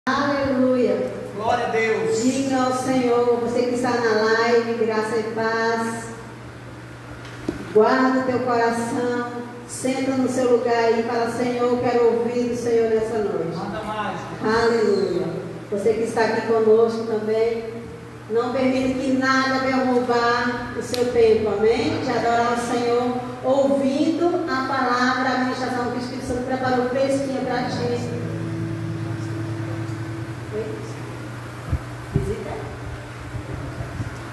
Aleluia. Glória a Deus. Diga ao Senhor, você que está na live, graça e paz. Guarda o teu coração. Senta no seu lugar aí. Fala, Senhor, quero ouvir do Senhor nessa noite. Manda mais. Aleluia. Você que está aqui conosco também. Não permita que nada venha roubar o seu tempo, amém? De adorar o Senhor, ouvindo a palavra, a ministração que o Espírito Santo preparou fresquinha para ti. Visita?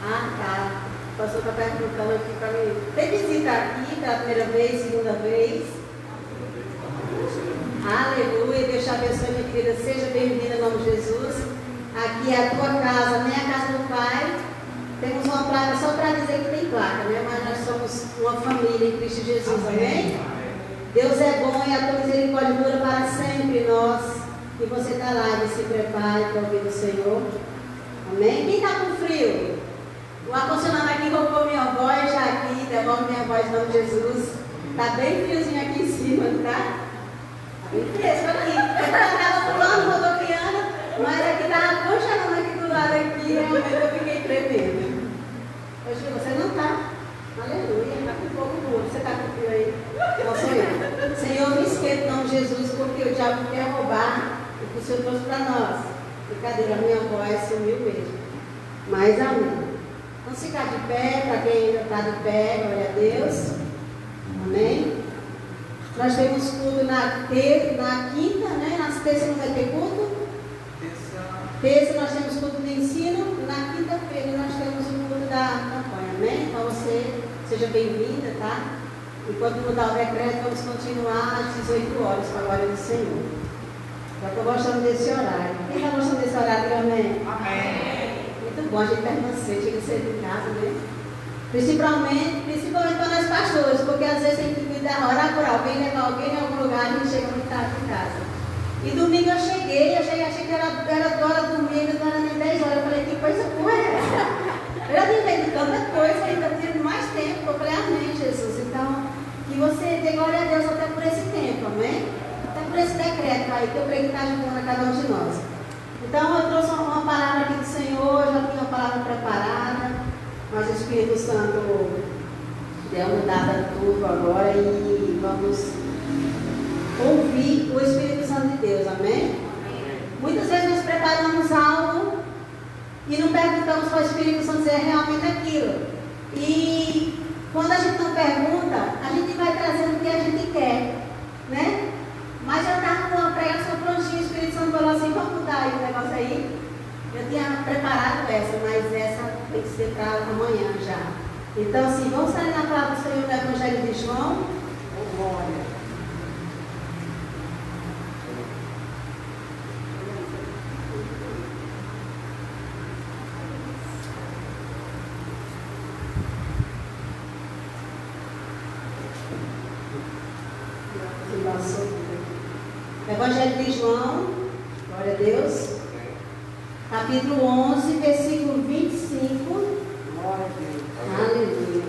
Ah, tá. Passou para perguntando aqui para mim. Tem visita aqui pela primeira vez, segunda vez? Aleluia. Deus te abençoe, minha querida. Seja bem-vinda em nome de Jesus. Aqui é a tua casa, nem a casa do Pai. Temos uma placa só para dizer que tem placa, né? Mas nós somos uma família em Cristo Jesus, amém? Deus é bom e a tua misericórdia dura para sempre em nós. E você está lá e se prepare para ouvir o Senhor. Amém? Quem está com frio? O ar-condicionado aqui roubou minha voz já aqui, devolve minha voz em nome de Jesus. Está bem friozinho aqui em cima, não está? Está bem fresco aqui. Eu estava pulando, rodopiando, mas aqui estava congelando aqui do lado aqui, realmente eu fiquei tremendo. Hoje você não está. Aleluia, está com fogo duro. Você está com frio aí? Não sou eu. Senhor, me esquenta em nome de Jesus, porque o diabo quer roubar o que o Senhor trouxe para nós. Brincadeira, a minha voz sumiu mesmo. Mas amém. Vamos ficar de pé, para quem ainda está de pé, glória a Deus. Amém. Nós temos culto na quinta, né? Nas terças não vai ter culto. Terça nós temos culto de ensino. Na quinta-feira nós temos o culto da campanha, amém? Então você seja bem-vinda, tá? Enquanto mudar o decreto, vamos continuar às 18 horas para a glória do Senhor. Já estou gostando desse horário. Quem está gostando desse horário? Amém? Amém. Muito bom, a gente termina cedo, chega cedo em casa, né? Principalmente para nós pastores, porque às vezes tem que orar por alguém, levar alguém em algum lugar, a gente chega muito tarde em casa. E domingo eu cheguei, achei que era hora do domingo, não era nem 10 horas. Eu falei, que coisa boa é essa? Eu já tinha feito tanta coisa, ainda tendo mais tempo. Eu falei, amém, Jesus. Então, que você dê glória a Deus até por esse tempo, amém? Até por esse decreto aí, que eu creio que está ajudando a cada um de nós. Então, eu trouxe uma palavra aqui do Senhor, já tinha uma palavra preparada, mas o Espírito Santo deu uma dada tudo agora e vamos ouvir o Espírito Santo de Deus, amém? Muitas vezes nós preparamos algo e não perguntamos para o Espírito Santo se é realmente aquilo. E quando a gente não pergunta, a gente vai trazendo o que a gente quer, né? Mas já estava com a pregação prontinha, o Espírito Santo falou assim, vamos mudar aí o negócio aí. Eu tinha preparado essa, mas essa tem que ser para amanhã já. Então, assim, vamos sair na palavra do Senhor do Evangelho de João. Glória. Evangelho de João, glória a Deus, capítulo 11, versículo 25, glória a Deus, aleluia.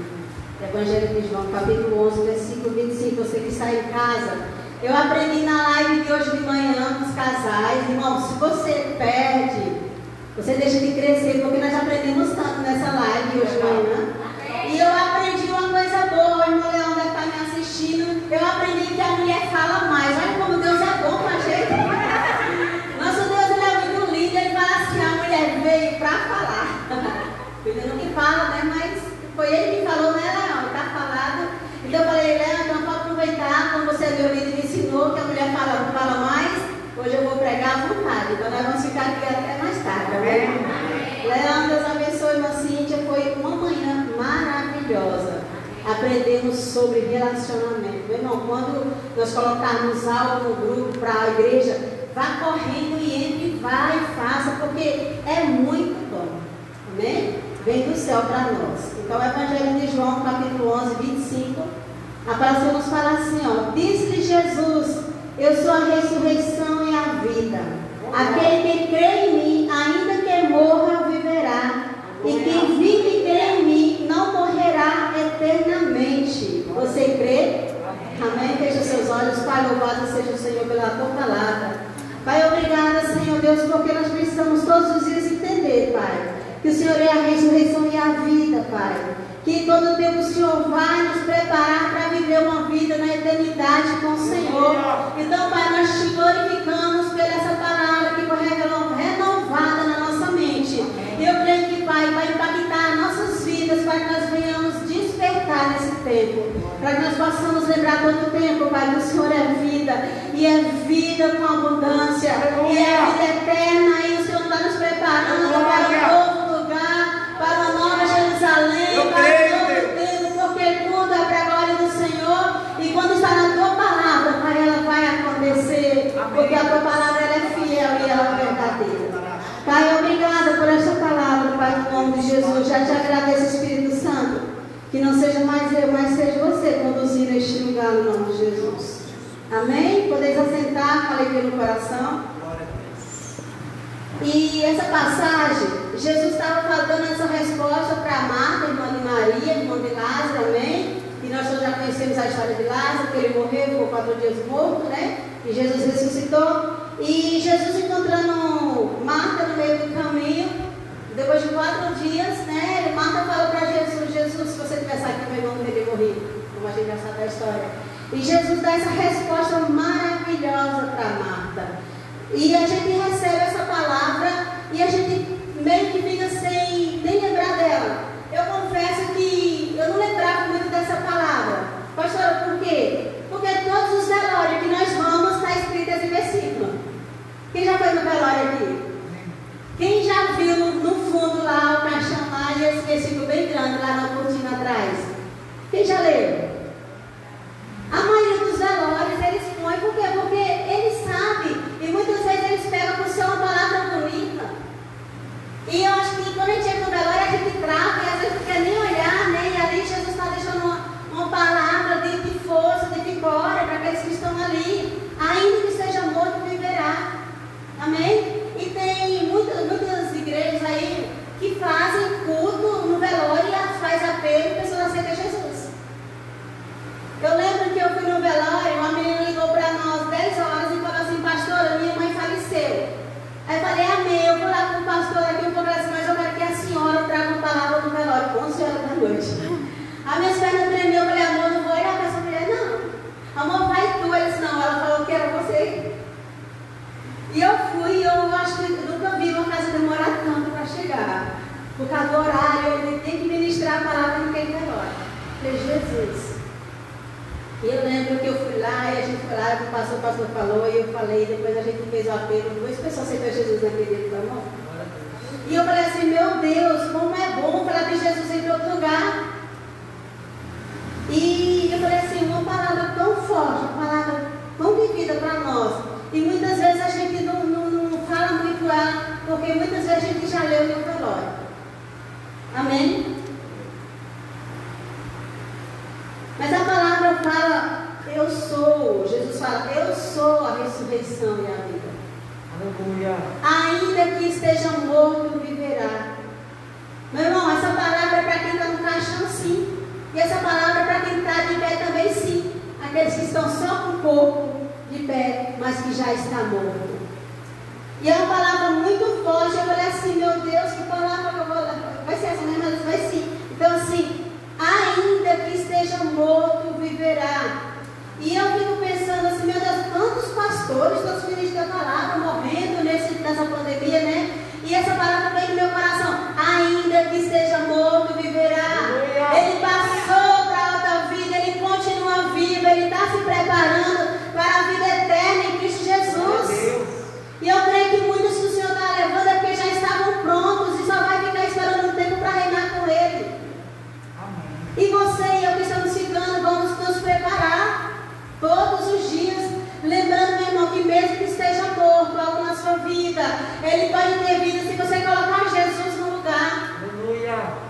Evangelho de João, capítulo 11, versículo 25, você que está em casa, eu aprendi na live de hoje de manhã com os casais, irmão, se você perde, você deixa de crescer, porque nós aprendemos tanto nessa live hoje de manhã, e eu aprendi uma coisa boa, o irmão Leão deve estar me assistindo, eu aprendi que a mulher fala mais, olha como Deus é bom com a gente. Nosso Deus, ele é muito lindo, ele fala assim, a mulher veio para falar. Ele não que fala, né, mas foi ele que falou, né, Leão, está falado. Então eu falei, Leão, então pode aproveitar, como você é meu líder e me ensinou, que a mulher fala mais, hoje eu vou pregar à vontade, então nós vamos ficar aqui até mais tarde, tá bem? Leão, Deus abençoe, irmã Cíntia, foi uma manhã maravilhosa. Aprendemos sobre relacionamento. Meu irmão, quando nós colocarmos algo no grupo para a igreja, vá correndo e entre, vai e faça, porque é muito bom. Amém? Vem do céu para nós. Então, o Evangelho de João, capítulo 11, 25, a palavra nos fala assim, ó. Disse-lhe Jesus, eu sou a ressurreição e a vida. Aquele que crê em mim, ainda que morra, viverá. E quem vive e crê em mim, não morrerá eternamente. Você crê? Amém? Feche os seus olhos. Pai, louvado seja o Senhor pela tua palavra. Pai, obrigada, Senhor Deus, porque nós precisamos todos os dias entender, Pai, que o Senhor é a ressurreição e a vida, Pai. Que todo tempo o Senhor vai nos preparar para viver uma vida na eternidade com o Senhor. Então, Pai, nós te glorificamos por essa palavra que foi renovada na nossa mente. Eu creio que, Pai, vai impactar nossas vidas para que nós venhamos despertar nesse tempo. Para que nós possamos lembrar todo o tempo, Pai, que o Senhor é vida. E é vida com abundância. E é vida eterna. E o Senhor está nos preparando para um novo lugar, para uma nova Jerusalém, para um novo tempo, porque tudo é para a glória do Senhor. E quando está na tua palavra, Pai, ela vai acontecer. Porque a tua palavra ela é fiel e ela é verdadeira. Pai, obrigada por esta palavra, Pai, no nome de Jesus. Já te agradeço, Espírito Santo, que não seja mais eu, mas seja você conduzindo este lugar no nome de Jesus. Amém? Podeis assentar com alegria no coração. E essa passagem, Jesus estava dando essa resposta para Marta, irmã de Maria, irmã de Lázaro, amém? E nós todos já conhecemos a história de Lázaro, que ele morreu, ficou 4 dias morto, né? E Jesus ressuscitou. E Jesus encontrando Marta no meio do caminho, depois de 4 dias, né? Marta falou para Jesus: Jesus, se você tivesse aqui, meu irmão não teria morrido, como a gente já sabe da história. E Jesus dá essa resposta maravilhosa para Marta. E a gente recebe essa palavra e a gente meio que fica sem nem lembrar dela. Eu confesso que eu não lembrava muito dessa palavra. Pastora, por quê? Porque todos os velórios que nós vamos está escrito esse versículo. Quem já foi no velório aqui? Quem já viu no fundo lá o caixão lá e esse versículo bem grande lá na cortina atrás? Quem já leu? A maioria dos velórios eles põem, por quê? Porque eles sabem e muitas vezes eles pegam por ser uma palavra bonita. E eu acho que quando a gente chega no velório a gente trava e às vezes não quer nem olhar, né? E ali Jesus está deixando uma palavra de força, de vitória para aqueles que estão ali. Ainda que esteja morto, viverá. Amém? E tem muitas igrejas aí que fazem culto no velório e faz apelo e a pessoa aceita Jesus. Eu lembro que eu fui no velório, uma menina ligou para nós 10 horas e falou assim: pastora, minha mãe faleceu. Aí eu falei: amém, eu vou lá com o pastor aqui, eu vou assim, mas eu quero que a senhora traga uma palavra no velório, 11 horas da noite. A minha pernas tremeu, eu falei: amor, não vou ir. A pessoa falou: não, amor, vai tu. Ele disse: não, ela falou que era você. E eu fui, eu acho que nunca vi uma casa demorar tanto para chegar. Por causa do horário, ele tem que ministrar a palavra naquele velório. Eu falei: Jesus. E eu lembro que eu fui lá e a gente foi lá, o pastor falou e eu falei, depois a gente fez o apelo, 2 pessoas aceitou Jesus naquele dia do amor. E eu falei assim: meu Deus, como é bom falar de Jesus em outro lugar. E eu falei assim: uma palavra tão forte, uma palavra tão vivida para nós. E muitas vezes a gente não fala muito ela, porque muitas vezes a gente já leu no velório. Amém? Mas a palavra fala: eu sou. Jesus fala: eu sou a ressurreição e a vida. Aleluia. Ainda que esteja morto, viverá. Meu irmão, essa palavra é para quem está no caixão, sim. E essa palavra é para quem está de pé também, sim. Aqueles que estão só com o corpo de pé, mas que já está morto. E é uma palavra muito forte. Eu falei assim: meu Deus, que palavra que eu vou dar? Vai ser essa mesmo? Mas vai sim. Então assim, ainda que esteja morto, viverá. E eu fico pensando assim: meu Deus, quantos pastores, todos ministros da palavra morrendo nessa pandemia, né? E essa palavra veio no meu coração: ainda que esteja morto, viverá. Ele passou para a outra vida, ele continua vivo, ele está se preparando para a vida eterna em Cristo Jesus. E eu creio que muitos que o Senhor está levando é porque já estavam prontos e só vai ficar esperando um tempo para reinar com Ele. Amém. E você e eu que estamos ficando, vamos nos preparar todos os dias, lembrando, meu irmão, que mesmo que esteja morto algo na sua vida, ele pode ter vida se você colocar Jesus no lugar. Aleluia.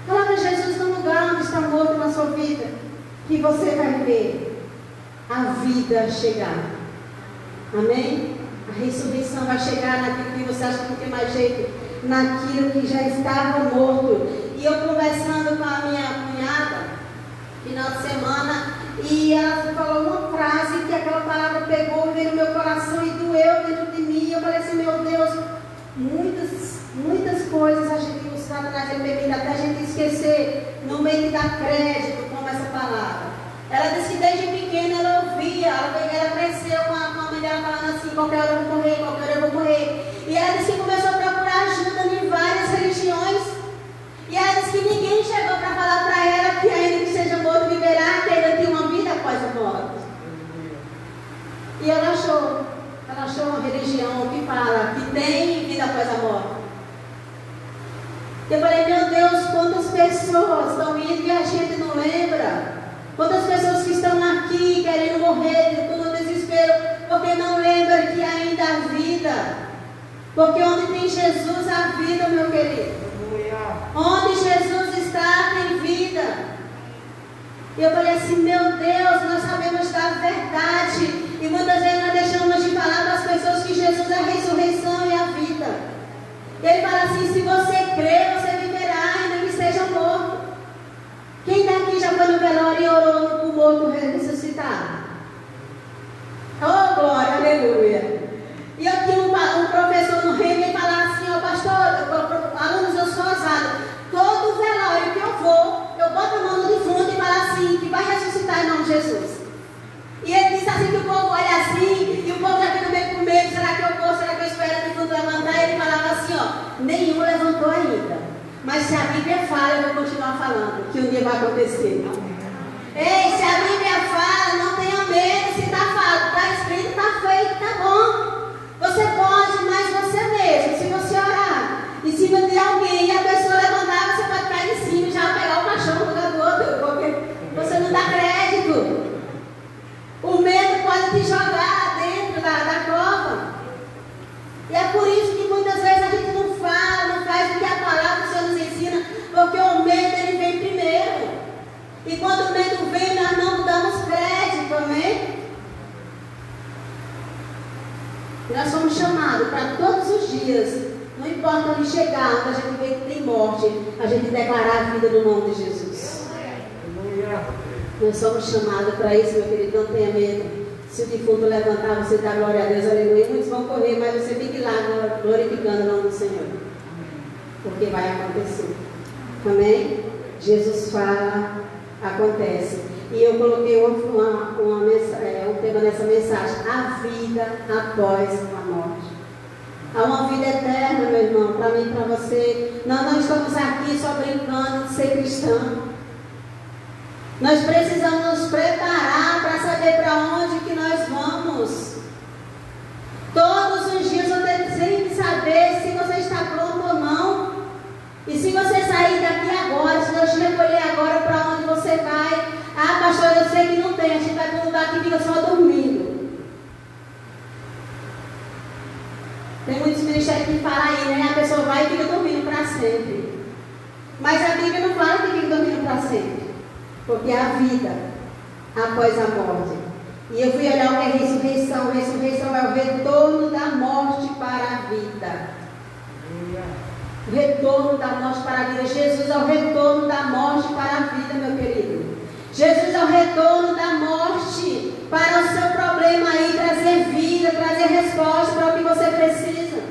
Coloca Jesus no lugar onde está morto na sua vida, que você vai ver a vida chegar. Amém? A ressurreição vai chegar naquilo que você acha que não tem mais jeito, naquilo que já estava morto. E eu conversando com a minha cunhada, final de semana, e ela falou uma frase que aquela palavra pegou, veio no meu coração e doeu dentro de mim. Eu falei assim: meu Deus, esquecer, no meio de dar crédito, como essa palavra. Ela disse que desde pequena ela ouvia, ela cresceu com a mãe dela falando assim, qualquer hora eu vou morrer, qualquer hora eu vou morrer. E ela disse que começou a procurar ajuda em várias religiões. E ela disse que ninguém chegou para falar para ela que ainda que seja morto viverá, que ainda tem uma vida após a morte. E ela achou uma religião que fala que tem vida após a morte. Eu falei, meu Deus, quantas pessoas estão indo e a gente não lembra? Quantas pessoas que estão aqui querendo morrer com desespero, porque não lembram que ainda há vida. Porque onde tem Jesus há vida, meu querido. Onde Jesus está, tem vida. E eu falei assim, meu Deus, nós sabemos da verdade. E muitas vezes nós deixamos de falar para as pessoas que Jesus é a ressurreição e a vida. Ele fala assim, se você crer, você viverá, ainda que seja morto. Quem daqui já foi no velório e orou para o morto ressuscitar? Oh, glória, aleluia. E eu tinha um professor no Reino e falava assim, ó pastor, alunos, eu sou ousado. Todo velório que eu vou, eu boto a mão no defunto e falo assim, que vai ressuscitar em nome de Jesus. E ele disse assim que o povo olha assim, e o povo já fica meio com medo, será que eu vou, será que eu espero o defunto levantar? E ele falava assim, ó, nenhum levantou ainda. Mas se a Bíblia fala, eu vou continuar falando, que um dia vai acontecer. Ei, se a Bíblia fala, não tenha medo, se está falando, está escrito, está feito, está bom. Você pode, mas você mesmo, se você orar em cima de alguém e a pessoa levantar, você pode cair em cima e já pegar o caixão do lugar do outro, porque você não dá crédito. O medo pode te jogar dentro da cova. E é por isso que muitas vezes a gente não fala, não faz o que a palavra do Senhor nos ensina, porque o medo ele vem primeiro. E quando o medo vem, nós não damos crédito, amém? E nós somos chamados para todos os dias, não importa onde chegar, onde a gente vê que tem morte, a gente declarar a vida no nome de Jesus. Nós somos chamados para isso, meu querido, não tenha medo. Se o defunto levantar, você dá glória a Deus, aleluia. Muitos vão correr, mas você fique lá glorificando o nome do Senhor. Porque vai acontecer. Amém? Jesus fala, acontece. E eu coloquei um tema nessa mensagem. A vida após a morte. Há uma vida eterna, meu irmão, para mim e para você. Nós não estamos aqui só brincando de ser cristão. Nós precisamos nos preparar para saber para onde que nós vamos. Todos os dias você tem que saber se você está pronto ou não. E se você sair daqui agora, se Deus te recolher agora, para onde você vai? Ah, pastor, eu sei que não tem, a gente vai para um lugar que fica só dormindo. Tem muitos ministérios que falam aí, né? A pessoa vai e fica dormindo para sempre. Mas a Bíblia não fala que fica dormindo para sempre. Porque a vida após a morte. E eu fui olhar o que é ressurreição. Ressurreição é o retorno da morte para a vida. Retorno da morte para a vida. Jesus é o retorno da morte para a vida, meu querido. Jesus é o retorno da morte para o seu problema aí, trazer vida, trazer resposta para o que você precisa.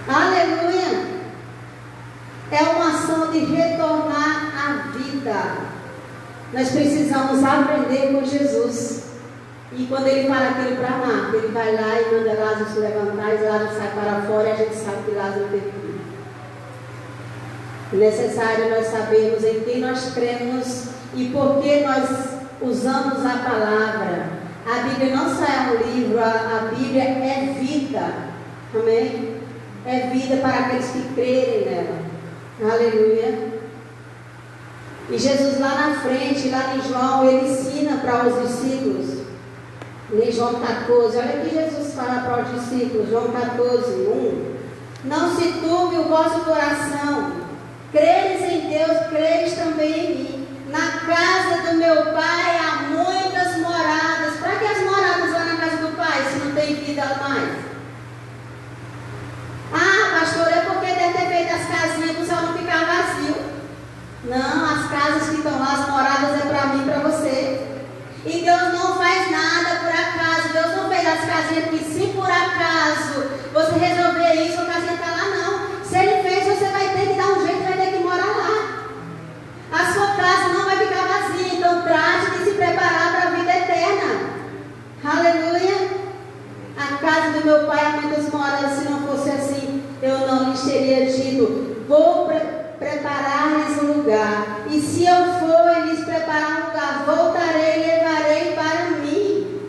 Aleluia. É uma ação de retornar à vida. Nós precisamos aprender com Jesus. E quando ele fala aquilo para Marta, ele vai lá e manda Lázaro se levantar, e Lázaro sai para fora, e a gente sabe que Lázaro teve vida. É necessário nós sabermos em quem nós cremos e por que nós usamos a palavra. A Bíblia não só é um livro, a Bíblia é vida. Amém? É vida para aqueles que crerem nela. Aleluia. E Jesus lá na frente, lá em João, ele ensina para os discípulos. Em João 14, olha o que Jesus fala para os discípulos. João 14, 1. Não se turbe o vosso coração. Creres em Deus, creres também em mim. Na casa do meu Pai há muitas moradas. Para que as moradas lá na casa do Pai, se não tem vida mais? Ah, pastor, é porque deve ter feito as casinhas para o céu não ficar vazio. Não, as casas que estão lá, as moradas é para mim e para você. E Deus não faz nada por acaso. Deus não fez as casinhas porque se por acaso você resolver isso, a casinha está lá, não. Se Ele fez, você vai ter que dar um jeito, vai ter que morar do meu Pai há muitas moradas, se não fosse assim, eu não lhes teria dito, vou preparar-lhes um lugar. E se eu for e lhes preparar um lugar, voltarei e levarei para mim,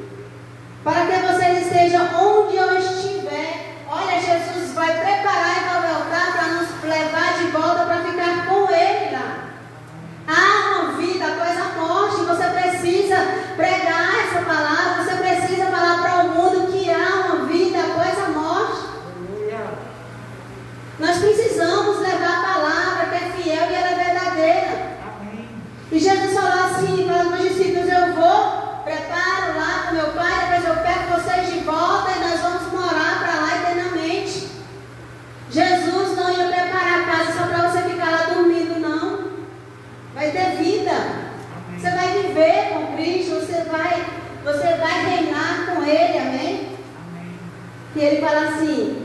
para que vocês estejam onde eu estiver. Olha, Jesus vai preparar e vai voltar para nos levar de volta para ficar com Ele lá. Há uma vida após a morte. Você precisa pregar essa palavra. Você precisa falar para o mundo que há uma vida após a morte. Nós precisamos levar a palavra que é fiel e ela é verdadeira. Amém. E Jesus falou assim para os discípulos: eu vou, preparo lá com meu Pai, depois eu pego vocês de volta e nós vamos morar para lá eternamente. Jesus não ia preparar a casa só para você ficar lá dormindo, não. Vai ter vida. Amém. Você vai viver com Cristo, você vai reinar com Ele, amém? Amém. E Ele fala assim: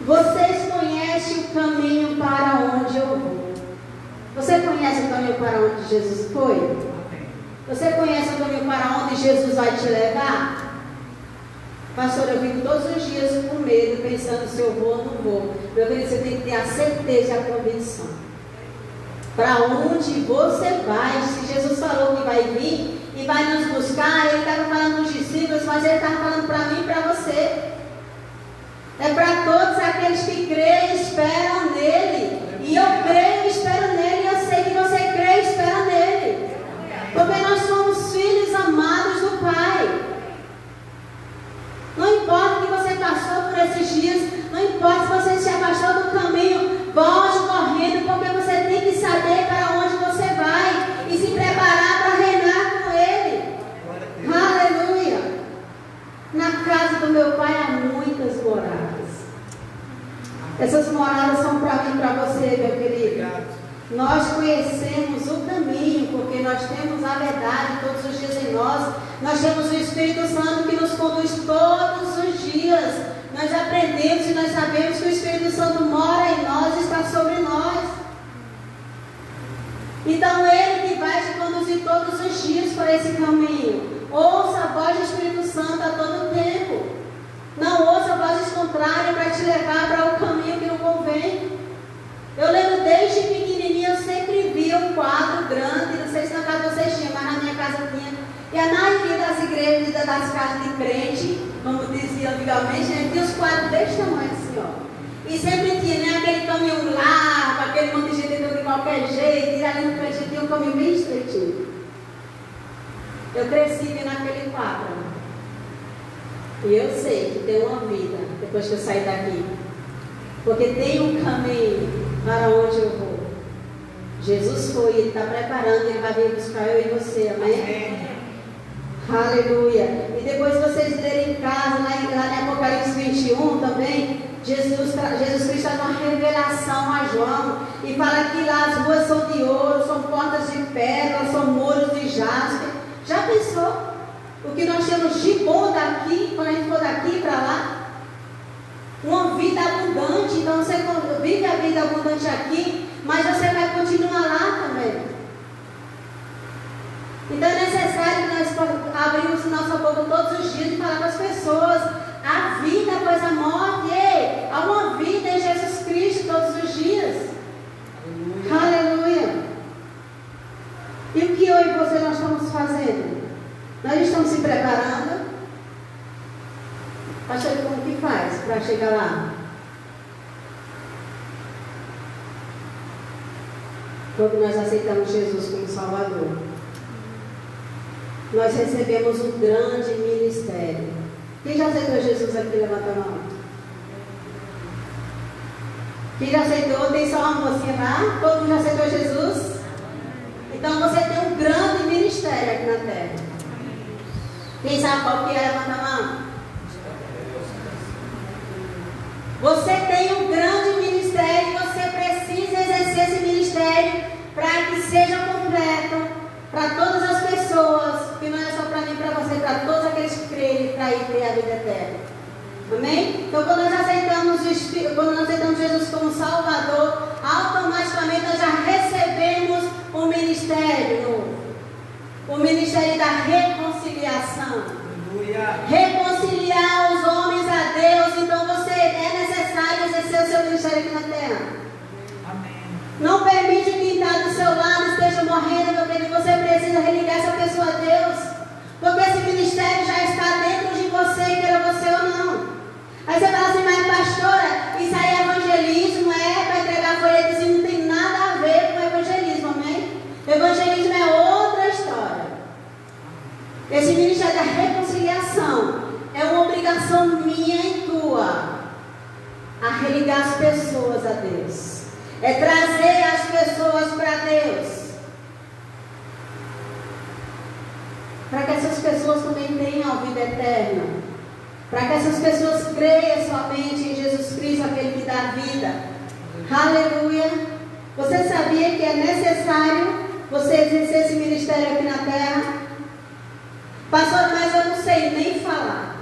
vocês conhecem o caminho para onde eu vou. Você conhece o caminho para onde Jesus foi? Amém. Você conhece o caminho para onde Jesus vai te levar? Pastor, eu fico todos os dias com medo, pensando se eu vou ou não vou. Meu querido, você tem que ter a certeza e a convicção. Para onde você vai? Se Jesus falou que vai vir e vai nos buscar, Ele estava falando dos discípulos, mas Ele estava falando para mim e para você. É para todos aqueles que creem e esperam nele. E eu creio e espero nele, e eu sei que você crê e espera nele. Porque nós somos filhos amados do Pai. Não importa o que você passou por esses dias, não importa se você se afastou do caminho, volte correndo, porque você tem que saber para onde você vai e se preparar para reinar com Ele. Aleluia! Na casa do meu Pai há muitas moradas. Essas moradas são para mim e para você, meu querido. Nós conhecemos o caminho, porque nós temos a verdade todos os dias em nós. Nós temos o Espírito Santo que nos conduz todos os dias. Nós aprendemos e nós sabemos que o Espírito Santo mora em nós e está sobre nós. Então Ele que vai te conduzir todos os dias por esse caminho. Ouça a voz do Espírito Santo a todo tempo. Não ouça vozes contrárias para te levar para o caminho que não convém. Eu lembro desde pequenininha, eu sempre via um quadro grande, não sei se na casa de vocês tinham, mas na minha casa tinha. E a maioria das igrejas, das casas de crente, como dizia antigamente, tinha os quadros desse tamanho assim, ó. E sempre tinha, né, aquele caminho largo, aquele monte de gente entrando de qualquer jeito, e ali no frente tinha um caminho bem estreitinho. Eu cresci vendo aquele quadro. E eu sei que tem uma vida depois que eu sair daqui. Porque tem um caminho para onde eu vou. Jesus foi, Ele está preparando, Ele vai vir buscar eu e você, amém? Amém. Aleluia. E depois vocês lerem em casa, lá em Apocalipse 21 também, Jesus Cristo dá uma revelação a João e fala que lá as ruas são de ouro, são portas de pedra, são muros de jaspe. Já pensou o que nós temos de bom daqui, quando a gente for daqui para lá? Uma vida abundante. Então você vive a vida abundante aqui, mas você vai continuar lá também. Então é necessário que nós abrimos nossa boca todos os dias e falar para as pessoas a vida após a morte. Ei, há uma vida em Jesus Cristo todos os dias. Aleluia. Aleluia. E o que eu e você nós estamos fazendo? Nós estamos se preparando. Pastor, como que faz para chegar lá? Quando nós aceitamos Jesus como Salvador, nós recebemos um grande ministério. Quem já aceitou Jesus aqui? Levanta a mão. Quem já aceitou? Tem só uma mocinha lá? Todo mundo já aceitou Jesus? Então você tem um grande ministério aqui na terra. Quem sabe qual que é? Levanta a mão. Você tem um grande ministério, você precisa exercer esse ministério para que seja completo para todas as pessoas, que não é só para mim, para você, para todos aqueles que creem para ir ter a vida eterna. Amém? Então quando nós aceitamos Jesus como Salvador, automaticamente nós já recebemos um ministério novo. O ministério da reconciliação. Reconciliar os homens a ministério aqui na terra. Amém. Não permite que quem está do seu lado esteja morrendo, meu querido. Você precisa religar essa pessoa a Deus. Porque esse ministério já está dentro de você, queira você ou não. Aí você fala assim, mas pastora, isso aí é evangelismo, para entregar folhetos, isso não tem nada a ver com evangelismo, amém? Evangelismo é outra história. Esse ministério da reconciliação é uma obrigação minha e tua a religar as pessoas a Deus. É trazer as pessoas para Deus. Para que essas pessoas também tenham a vida eterna. Para que essas pessoas creiam somente em Jesus Cristo, aquele que dá vida. Aleluia. Você sabia que é necessário você exercer esse ministério aqui na terra? Pastor, mas eu não sei nem falar.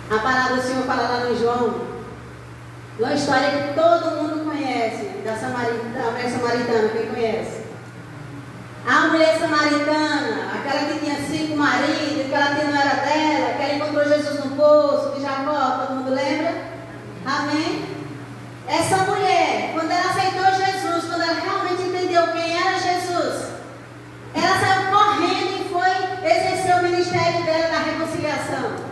A palavra do Senhor fala lá no João, uma história que todo mundo conhece, da mulher samaritana, quem conhece? A mulher samaritana, aquela que tinha 5 maridos, aquela que não era dela, que ela encontrou Jesus no poço de Jacó, todo mundo lembra? Amém? Essa mulher, quando ela aceitou Jesus, quando ela realmente entendeu quem era Jesus, ela saiu correndo e foi exercer o ministério dela da reconciliação.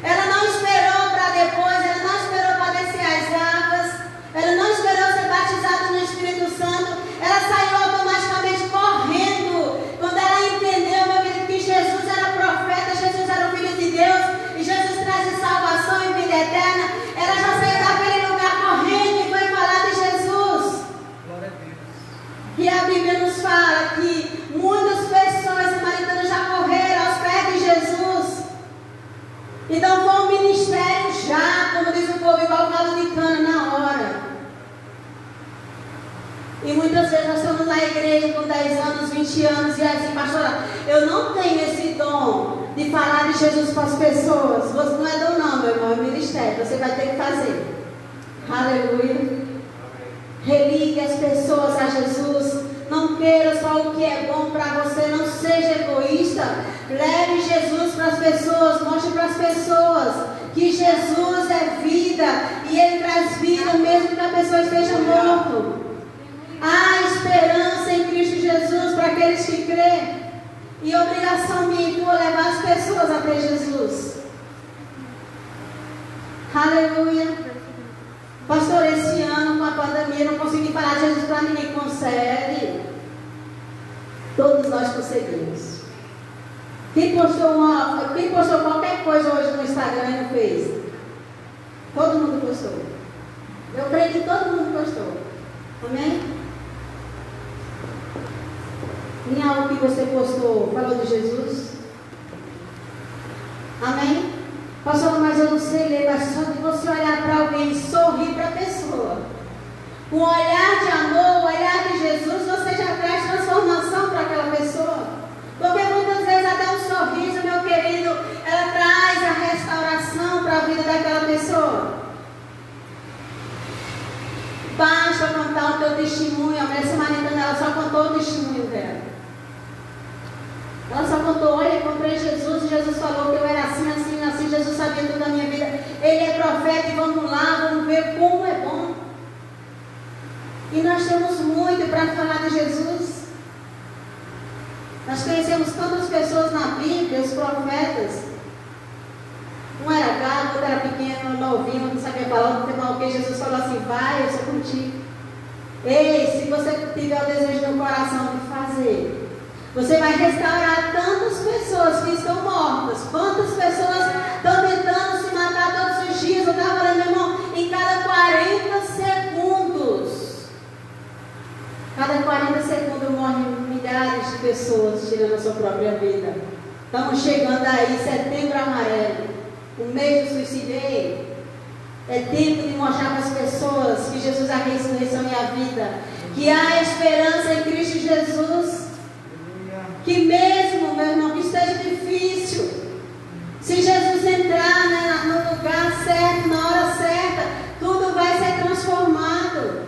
Ela não esperou para depois, ela não esperou para descer as águas, ela não esperou ser batizada no Espírito Santo, ela saiu automaticamente correndo. Quando ela entendeu, meu querido, que Jesus era profeta, Jesus era o Filho de Deus, e Jesus traz salvação e vida eterna, ela já saiu daquele lugar correndo e foi falar de Jesus. Glória a Deus. E a Bíblia nos fala que muitas pessoas samaritanas já correram aos pés de Jesus. Então foi um ministério já, como diz o povo, igual caldo de cana na hora. E muitas vezes nós estamos na igreja com 10 anos, 20 anos, e assim, pastora, eu não tenho esse dom de falar de Jesus para as pessoas. Você não é dom não, meu irmão, é ministério, você vai ter que fazer. Aleluia. Religue as pessoas a Jesus. Não queira só o que é bom para você, não seja egoísta. Leve Jesus para as pessoas, mostre para as pessoas que Jesus é vida e Ele traz vida mesmo que a pessoa esteja morta. Há esperança em Cristo Jesus para aqueles que creem. E obrigação minha e tua levar as pessoas até Jesus. Aleluia. Pastor, esse ano com a pandemia não consegui falar de Jesus para ninguém. Consegue. Todos nós conseguimos. Quem postou qualquer coisa hoje no Instagram e no Face? Todo mundo postou. Eu creio que todo mundo postou. Amém? Em algo que você postou, falou de Jesus? Amém? Pastor, mas eu não sei ler, mas só de você olhar para alguém e sorrir para a pessoa. Com o olhar de amor, o olhar de Jesus, você já traz transformação para aquela pessoa. Porque muitas vezes até um sorriso, meu querido, ela traz a restauração para a vida daquela pessoa. Basta contar o teu testemunho. A mulher samaritana, ela só contou o testemunho dela. Ela só contou, olha, encontrei Jesus e Jesus falou que eu era assim, assim, assim. Jesus sabia tudo da minha vida. Ele é profeta e vamos lá, vamos ver como é bom. E nós temos muito para falar de Jesus. Nós conhecemos tantas pessoas na Bíblia, os profetas. Um era gago, outro era pequeno, novinho, não sabia falar, não tem mal o que. Jesus falou assim, vai, eu sou contigo. Ei, se você tiver o desejo no coração de fazer, você vai restaurar tantas pessoas que estão mortas. Quantas pessoas estão tentando se matar todos os dias? Eu estava falando, meu irmão, em cada 40 segundos. Cada 40 segundos morrem milhares de pessoas tirando a sua própria vida. Estamos chegando aí, setembro amarelo, o mês do suicídio. É tempo de mostrar para as pessoas que Jesus é a ressurreição e a vida. Que há esperança em Cristo Jesus. Que mesmo, meu irmão, que esteja difícil, se Jesus entrar, né, no lugar certo, na hora certa, tudo vai ser transformado.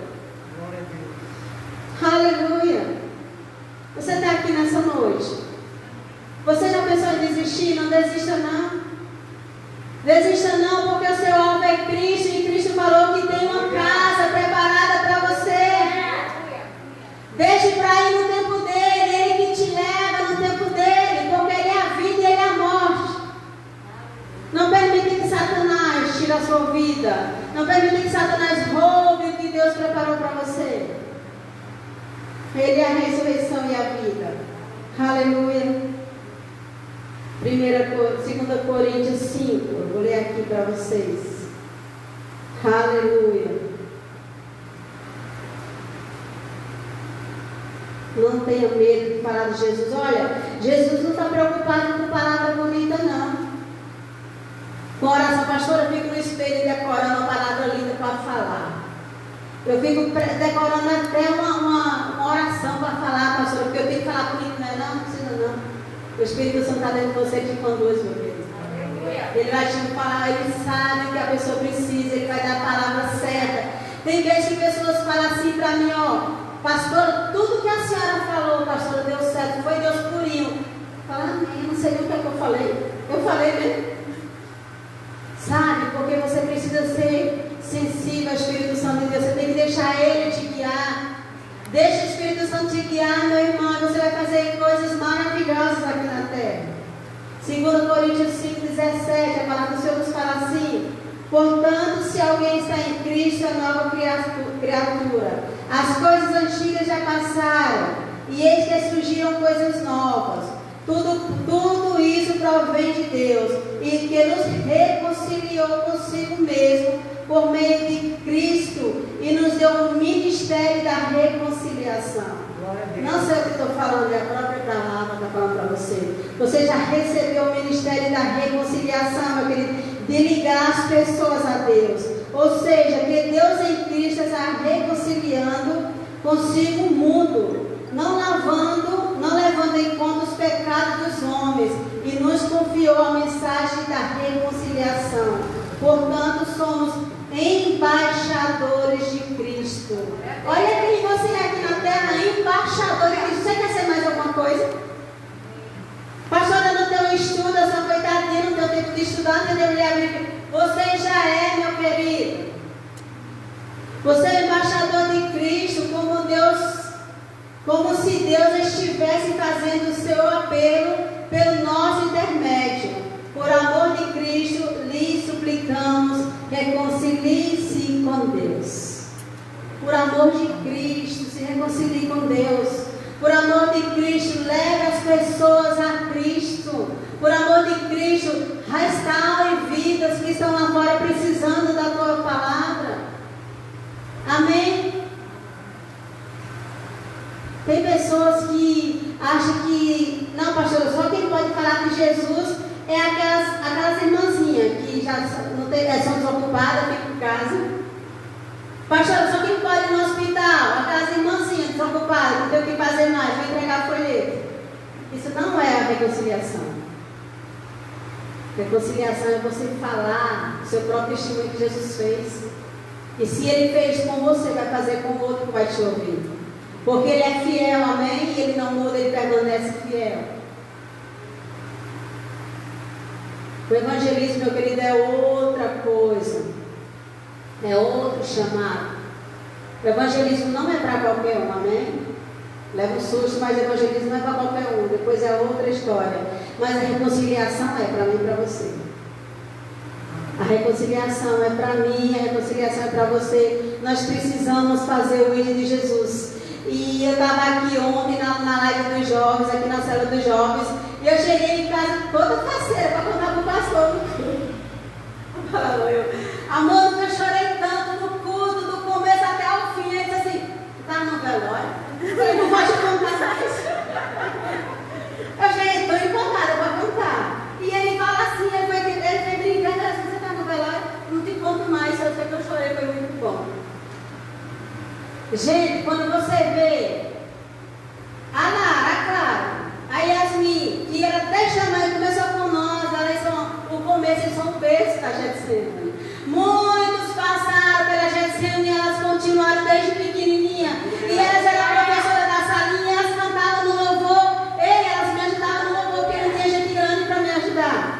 Aleluia. Você está aqui nessa noite. Você já pensou em desistir? Não desista não. Desista não, porque o seu alvo é Cristo, e Cristo falou que tem uma casa preparada para você. Deixe para ir no tempo dele, ele que te leva no tempo dele, porque ele é a vida e ele é a morte. Não permita que Satanás tire a sua vida. Não permita que Satanás roube o que Deus preparou para você. Ele é a ressurreição e a vida. Aleluia. 2 Coríntios 5. Eu vou ler aqui para vocês. Aleluia. Não tenha medo de falar de Jesus. Olha, Jesus não está preocupado com palavra bonita, não. Com oração, pastora, eu fico no espelho decorando uma palavra linda para falar. Eu fico decorando até uma oração para falar, pastora, porque eu tenho que falar bonito, não é? Não precisa não. O Espírito Santo está dentro de você que conduz, meu querido. Ele vai te falar, ele sabe que a pessoa precisa, ele vai dar a palavra certa. Tem vezes que pessoas falam assim para mim, ó, pastora, tudo que a senhora falou, pastora, deu certo, foi Deus purinho. Fala, amém, não sei nem o que é que eu falei. Eu falei mesmo. Sabe, porque você precisa ser sensível ao Espírito Santo de Deus. Você tem que deixar Ele te guiar. Deixa o Espírito Santo te guiar, meu irmão. E você vai fazer coisas maravilhosas aqui na terra. 2 Coríntios 5,17. A palavra do Senhor nos fala assim: portanto, se alguém está em Cristo, é nova criatura. As coisas antigas já passaram, e eis que surgiram coisas novas. Tudo isso provém de Deus, e que nos reconciliou consigo mesmo por meio de Cristo e nos deu o ministério da reconciliação. Não sei o que estou falando, é a própria palavra está falando para você. Você já recebeu o ministério da reconciliação, meu querido, de ligar as pessoas a Deus. Ou seja, que Deus em Cristo está reconciliando consigo o mundo, não levando em conta os pecados dos homens, e nos confiou a mensagem da reconciliação. Portanto, somos embaixadores de Cristo. Olha quem você é aqui na terra, embaixador de Cristo. Você quer ser mais alguma coisa? Pastora, no teu estudo, eu sou coitadinha, não tenho tempo de estudar, não tenho tempo de abrir. Você já é, meu querido. Você é embaixador de Cristo, como se Deus estivesse fazendo o seu apelo pelo nosso intermédio. Por amor de Cristo, lhe suplicamos, reconcilie-se com Deus. Por amor de Cristo, se reconcilie com Deus. Por amor de Cristo, leve as pessoas a Cristo. Por amor de Cristo, restaure vidas que estão lá fora precisando da tua palavra. Amém? Tem pessoas que acham que, não, pastor, só quem pode falar de Jesus é aquelas irmãzinhas que já são desocupadas, ficam em casa. Pastor, só quem pode ir no hospital, aquelas irmãzinhas desocupadas, não tem o que fazer mais, vai entregar folheto. Isso não é a reconciliação. Reconciliação é você falar o seu próprio testemunho que Jesus fez. E se Ele fez com você, vai fazer com o outro que vai te ouvir. Porque Ele é fiel, amém? E Ele não muda, Ele permanece fiel. O evangelismo, meu querido, é outra coisa. É outro chamado. O evangelismo não é para qualquer um, amém? Leva um susto, mas o evangelismo não é para qualquer um. Depois é outra história. Mas a reconciliação é para mim e para você. A reconciliação é para mim, a reconciliação é para você. Nós precisamos fazer o ID de Jesus. E eu estava aqui ontem na live dos jovens, aqui na célula dos jovens, e eu cheguei em casa toda faceira para contar para o pastor. Amor, eu chorei tanto no culto, do começo até o fim. Ele disse assim: tá no velório? Eu falei: não pode contar mais. Eu cheguei, estou empolgada para contar. E ele fala assim, ele foi brincando, assim: você tá no velório? Não te conto mais, eu sei que eu chorei, foi muito bom. Gente, quando você vê a Lara, a Clara, a Yasmin, que era até chamada, começou com nós, elas são, o começo, eles são berço da Getsemane. Muitos passaram pela Getsemane e elas continuaram desde pequenininha. E elas eram professoras da salinha, elas cantavam no louvor. Elas me ajudavam no louvor, porque não tinha gente grande para me ajudar.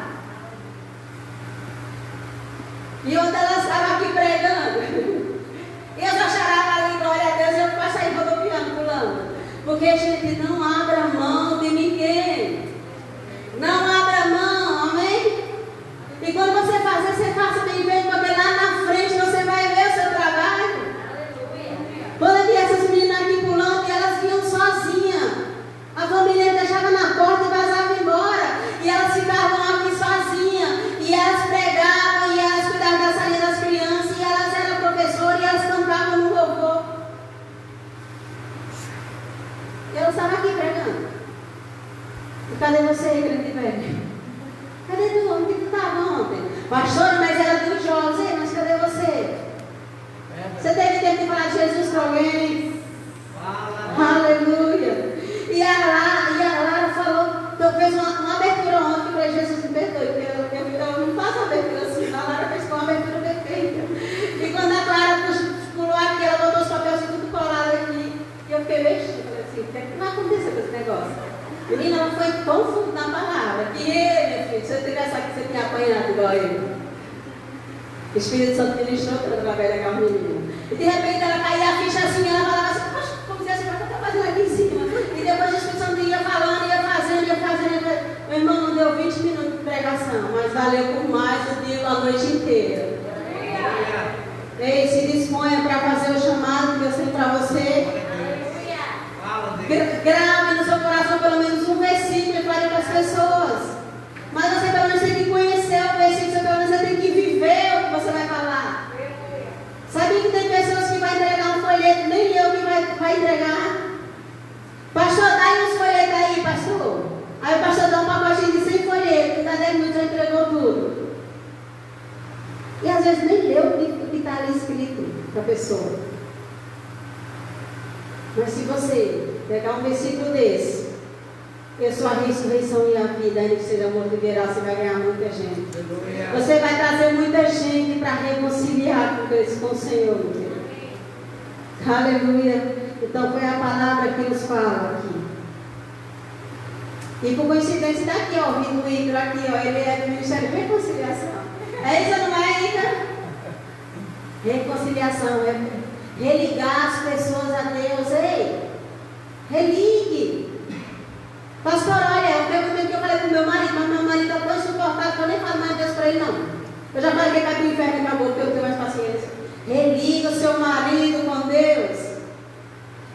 E onde ela estava aqui pregando, eu só chorava ali, glória a Deus, eu quase saí rodopiando, pulando. Porque, gente, não abra mão de ninguém. Não abra mão, amém? E quando você fazer, você faça bem feito, porque lá na frente você vai ver o seu trabalho. Quando eu vi essas meninas aqui pulando, e elas vinham sozinhas. A família deixava na porta e vazava embora. E elas ficavam aqui sozinhas. E elas pregavam, e elas cuidavam da salinha das crianças, e elas eram professoras, e elas cantavam no louvor. E elas estavam aqui pregando. E cadê você, grande velho? Cadê tu? Onde tu estava ontem? Pastora, mas era dos jovens. Ei, mas cadê você? Você teve tempo de falar de Jesus para alguém? Aleluia. E a Lara falou, fez uma abertura ontem para Jesus me perdoe, porque eu não faço uma abertura assim, a Lara fez uma abertura perfeita. E quando a Clara pulou aqui, ela botou os papéis tudo colado aqui, e eu fiquei mexendo, falei assim, o que vai acontecer com esse negócio? Menina, ela foi tão fundo na palavra, que minha filha, se eu tivesse aqui, você tinha apanhado igual eu. O Espírito Santo ministrou através daquela menina. E de repente ela caía a ficha assim, ela falava assim, poxa, como se assim, o que eu estou fazendo aqui em cima? E depois o Espírito Santo ia falando, ia fazendo. Meu irmão, não deu 20 minutos de pregação, mas valeu por mais do dia, a noite inteira. Ei, se disponha para fazer o chamado que Deus tem para você. Grave no seu coração pelo menos um versículo e fale para as pessoas. Mas você pelo menos tem que conhecer o versículo, você pelo menos tem que viver o que você vai falar. Sabia que tem pessoas que vão entregar um folheto, nem eu que vai entregar. Pastor, dá aí uns folhetos aí, pastor. Aí o pastor dá um pacotinho de 100 folhetos, dá 10 minutos já entregou tudo. E às vezes nem leu o que está ali escrito para a pessoa. Mas se você pegar um versículo desse, eu sou a ressurreição e a vida, ainda que seja morto e verá, você vai ganhar muita gente. Você vai trazer muita gente para reconciliar com o Senhor. Aleluia. Então foi a palavra que nos fala aqui. E por coincidência daqui, ó, o Igor aqui, ó, ele é do Ministério de Reconciliação. É isso ou não é ainda? Reconciliação é religar as pessoas a Deus. Ei, religue. Pastor, olha, eu perguntei que eu falei pro meu marido, mas meu marido é tão insuportável que eu nem falo mais de Deus para ele, não. Eu já falei que vai para o inferno e acabou, porque eu não tenho mais paciência. Religa o seu marido com Deus.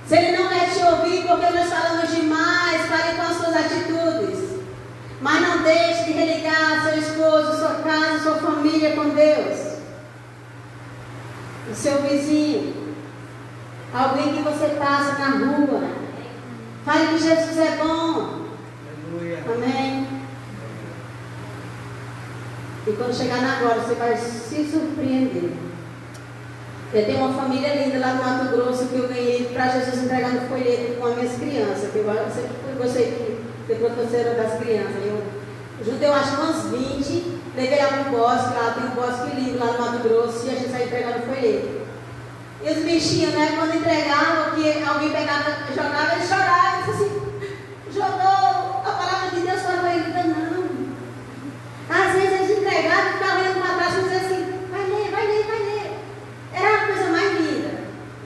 Se ele não quer te ouvir porque nós falamos demais, pare com as suas atitudes. Mas não deixe de religar seu esposo, sua casa, sua família com Deus. O seu vizinho. Alguém que você passa na rua. Fale que Jesus é bom. Aleluia. Amém. E quando chegar na glória, você vai se surpreender. Eu tenho uma família linda lá no Mato Grosso que eu ganhei para Jesus entregar no folheto com as minhas crianças. Que eu sempre gostei de ser professora das crianças. Eu juntei, eu acho, umas 20. Levei lá para o bosque, lá tem um bosque lindo lá no Mato Grosso. E a gente saiu entregando no folheto. E os bichinhos, né, quando entregavam, que alguém pegava, jogava, eles choravam. Eu disse assim, jogou a palavra de Deus para ele. Não. Às vezes eles entregavam e ficavam olhando para trás e diziam assim, vai ler. Era a coisa mais linda.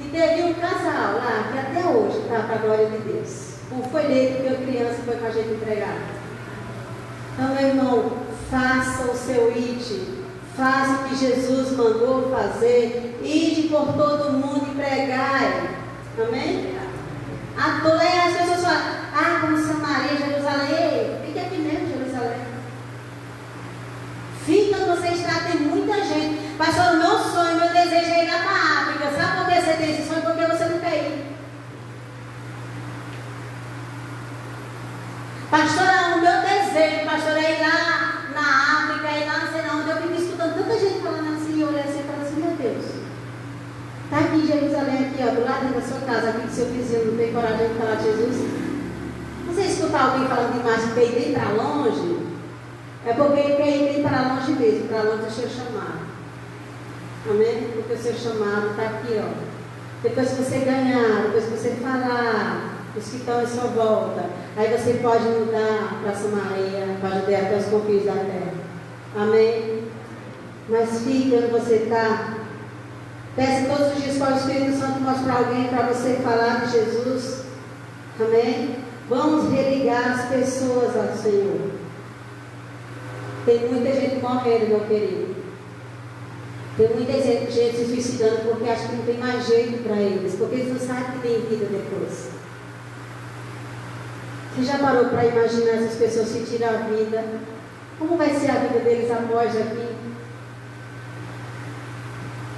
E teve um casal lá, que até hoje está para a glória de Deus. Um folheto que a criança foi com a gente entregar. Então, meu irmão, faça o seu IT. Faça o que Jesus mandou fazer. Ide por todo mundo e pregai. Amém? As pessoas falam, como Samaria, Jerusalém. Fique aqui mesmo, Jerusalém. Fica onde você está, tem muita gente. Pastor, o meu sonho, meu desejo é ir lá para a África. Sabe por que você tem esse sonho? Porque você não quer ir. Pastor, o meu desejo, pastor, é ir lá na África, ir lá não sei onde. Eu fico escutando tanta gente falando assim, eu olhei assim e falei assim, meu Deus. Está aqui em Jerusalém, aqui, ó, do lado da sua casa, aqui que seu vizinho não tem coragem de falar de Jesus. Você escutar alguém falando demais de ir bem para longe, é porque ele quer ir bem para longe mesmo, para longe do seu chamado. Amém? Porque o seu chamado está aqui, ó. Depois que você ganhar, depois que você falar, os que estão em sua volta, aí você pode mudar para Samaria, pode ir até os confins da terra. Amém? Mas fique onde você está. Peça todos os dias para o Espírito Santo mostrar alguém para você falar de Jesus. Amém? Vamos religar as pessoas ao Senhor. Tem muita gente morrendo, meu querido. Tem muita gente se suicidando porque acha que não tem mais jeito para eles. Porque eles não sabem que tem vida depois. Você já parou para imaginar essas pessoas se tirar a vida? Como vai ser a vida deles após aqui?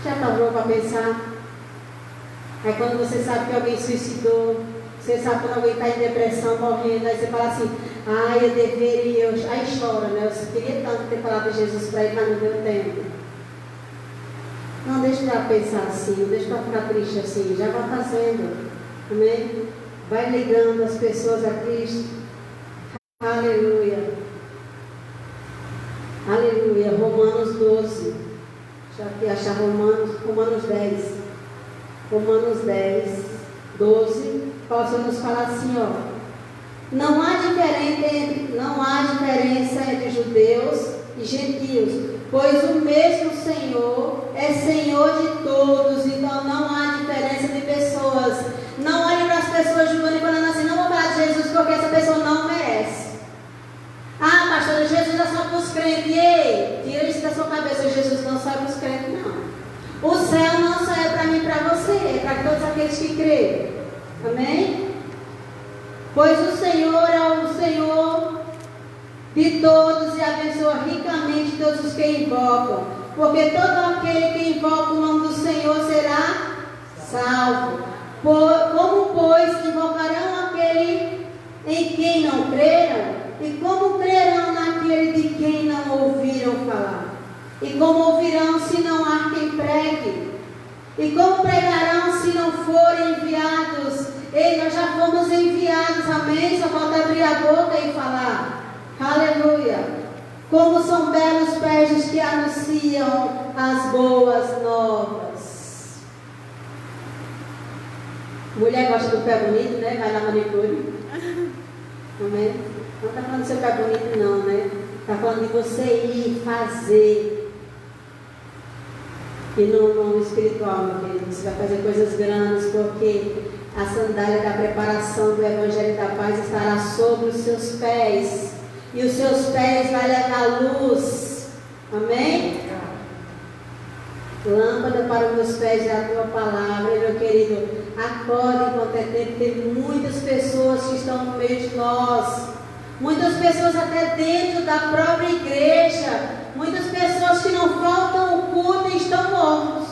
Já parou para pensar? Aí quando você sabe que alguém suicidou, você sabe quando alguém está em depressão, morrendo, aí você fala assim, ai, eu deveria, aí chora, né? Eu queria tanto ter falado de Jesus para ele, mas não deu tempo. Não deixa para pensar assim, não deixa para ficar triste assim, já vai fazendo, amém? Vai ligando as pessoas a Cristo. Aleluia. Aleluia. Romanos 12. Deixa eu aqui achar Romanos 10. Romanos 10, 12. Paulo nos fala assim, ó. Não há diferença entre judeus e gentios, pois o mesmo Senhor é Senhor de todos, então não há diferença de pessoas. Não olhe para as pessoas julgando e falando assim, não vou falar de Jesus porque essa pessoa não merece. Ah, pastor, Jesus é só para os crentes. Ei, tira isso da sua cabeça, Jesus não só é para os crentes, não. O céu não só é para mim e para você, é para todos aqueles que creem. Amém? Pois o Senhor é o Senhor de todos e abençoa ricamente todos os que invocam, porque todo aquele que invoca o nome do Senhor será salvo. Como, pois, invocarão aquele em quem não creram? E como crerão naquele de quem não ouviram falar? E como ouvirão se não há quem pregue? E como pregarão se não forem enviados? Ei, nós já fomos enviados, amém? Só falta abrir a boca e falar. Aleluia. Como são belos pés os que anunciam as boas novas. Mulher gosta do pé bonito, né? Vai na manicure. Amém? Não está falando do seu pé bonito, não, né? Está falando de você ir fazer. E no espiritual, meu querido, você vai fazer coisas grandes, porque a sandália da preparação do Evangelho da Paz estará sobre os seus pés. E os seus pés vai levar luz. Amém? Lâmpada para os meus pés é a tua palavra. E, meu querido, acorde enquanto é tempo. Tem muitas pessoas que estão no meio de nós. Muitas pessoas até dentro da própria igreja. Muitas pessoas que não faltam o culto e estão mortos.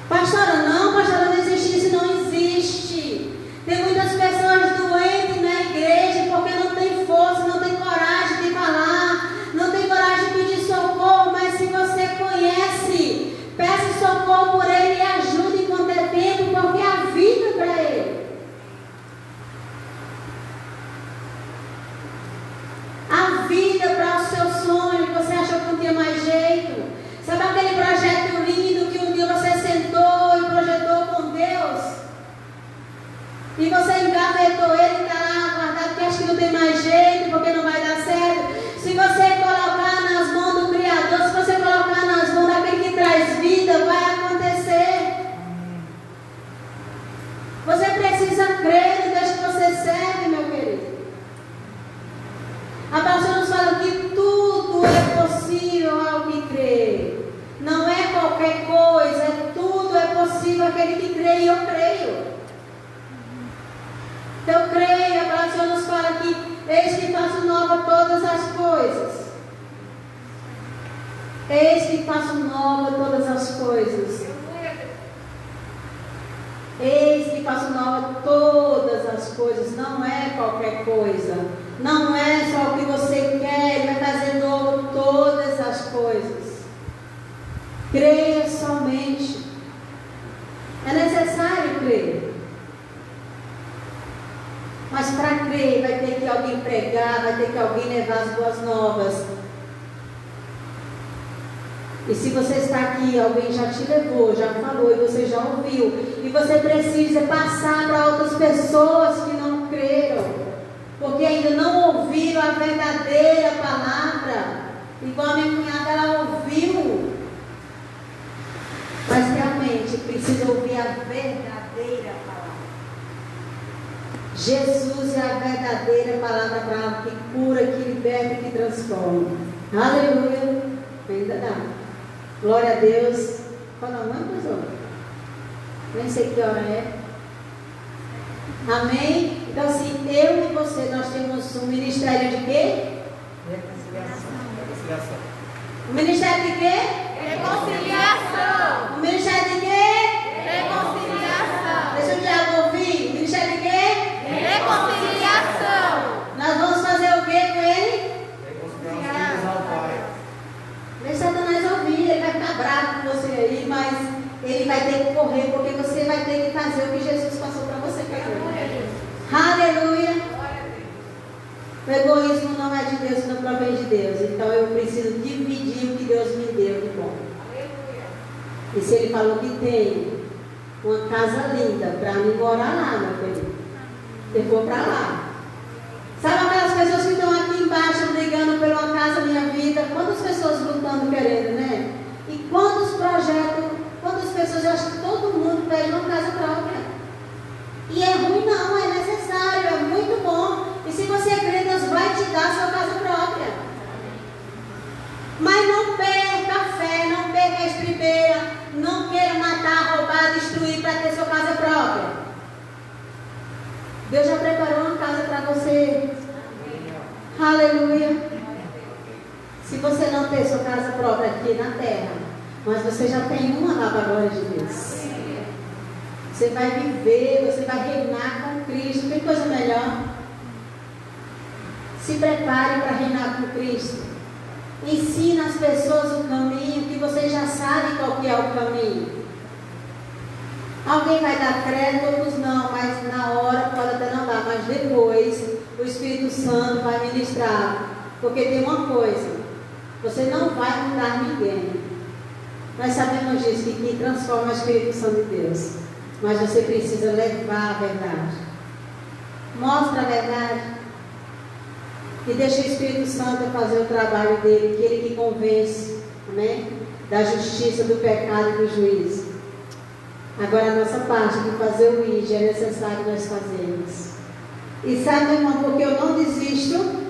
Pastora, não existe isso, não existe. Tem muitas pessoas doentes na igreja porque não tem força, não tem coragem de falar, não tem coragem de pedir socorro, mas se você conhece, peça socorro por ele e ajude enquanto é tempo, porque a vida é para ele. A vida para o seu sonho, que você achou que não tinha mais jeito. Sabe aquele projeto lindo que um dia você sentou e projetou com Deus? E você engavetou ele e está lá guardado porque acha que não tem mais jeito, porque não vai dar certo. Se você colocar nas mãos do Criador, se você colocar nas mãos daquele que traz vida, vai acontecer. Você precisa crer no Deus que você serve, meu querido. A palavra nos fala que tudo é possível ao que crê. Não é qualquer coisa, tudo é possível àquele que crê, e eu creio. Eu creio, a palavra nos fala que eis que faço nova todas as coisas. Eis que faço nova todas as coisas. Eis que faço nova todas as coisas. Não é qualquer coisa. Não é só o que você quer. Ele vai fazer novo todas as coisas. Creia somente. É necessário crer. Mas para crer vai ter que alguém pregar, vai ter que alguém levar as boas novas. E se você está aqui, alguém já te levou, já falou e você já ouviu, e você precisa passar para outras pessoas que não creram, porque ainda não ouviram a verdadeira palavra. Igual a minha cunhada, ela ouviu. Mas realmente precisa ouvir a verdadeira palavra. Jesus é a verdadeira palavra para ela, que cura, que liberta e que transforma. Aleluia. Ainda dá. Glória a Deus. Qual é o nome, pessoal? Nem sei que hora é. Amém? Então, assim, eu e você, nós temos um ministério de quê? Reconciliação. Um ministério de quê? Reconciliação. Um ministério de quê? Reconciliação. Deixa o diabo ouvir. Um ministério de quê? Reconciliação. Nós vamos fazer o quê com ele? Reconciliar os filhos ao Pai. Deixa Satanás ouvir, ele vai ficar bravo com você aí, mas ele vai ter que correr, porque você vai ter que fazer o que Jesus passou para você fazer. Aleluia. O egoísmo não é de Deus, não provém de Deus. Então eu preciso dividir o que Deus me deu de bom. E se ele falou que tem uma casa linda para mim morar lá, meu querido, eu vou para lá. Sabe aquelas pessoas que estão aqui embaixo brigando por uma casa, minha vida? Quantas pessoas lutando, querendo, né? E quantos projetos, quantas pessoas, eu acho que todo mundo pede uma casa própria. E é ruim não, é necessário, é muito bom. E se você crê, Deus vai te dar a sua casa própria. Mas não perca a fé, não perca a estribeira, não queira matar, roubar, destruir para ter sua casa própria. Deus já preparou uma casa para você. Aleluia. Se você não ter sua casa própria aqui na terra, mas você já tem uma lá para a glória de Deus. Você vai viver, você vai reinar com Cristo. Tem coisa melhor? Se prepare para reinar com Cristo. Ensina as pessoas o caminho, que você já sabe qual que é o caminho. Alguém vai dar crédito, outros não, mas na hora pode até não dar, mas depois o Espírito Santo vai ministrar. Porque tem uma coisa, você não vai mudar ninguém. Nós sabemos disso, que quem transforma é o Espírito Santo de Deus. Mas você precisa levar a verdade. Mostra a verdade. E deixa o Espírito Santo fazer o trabalho dele, que ele que convence, né, da justiça, do pecado e do juízo. Agora a nossa parte de fazer o ID é necessário nós fazermos. E sabe, meu irmão, porque eu não desisto?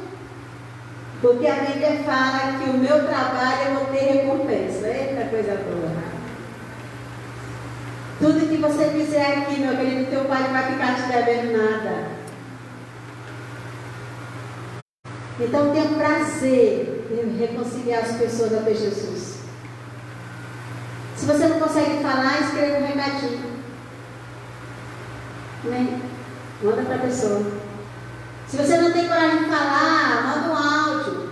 Porque a Bíblia fala que o meu trabalho eu vou ter recompensa. Eita coisa boa. Tudo que você fizer aqui, meu querido, teu pai não vai ficar te devendo nada. Então tenha prazer em reconciliar as pessoas até Jesus. Se você não consegue falar, escreva um recadinho. Amém? Manda para a pessoa. Se você não tem coragem de falar, manda um áudio.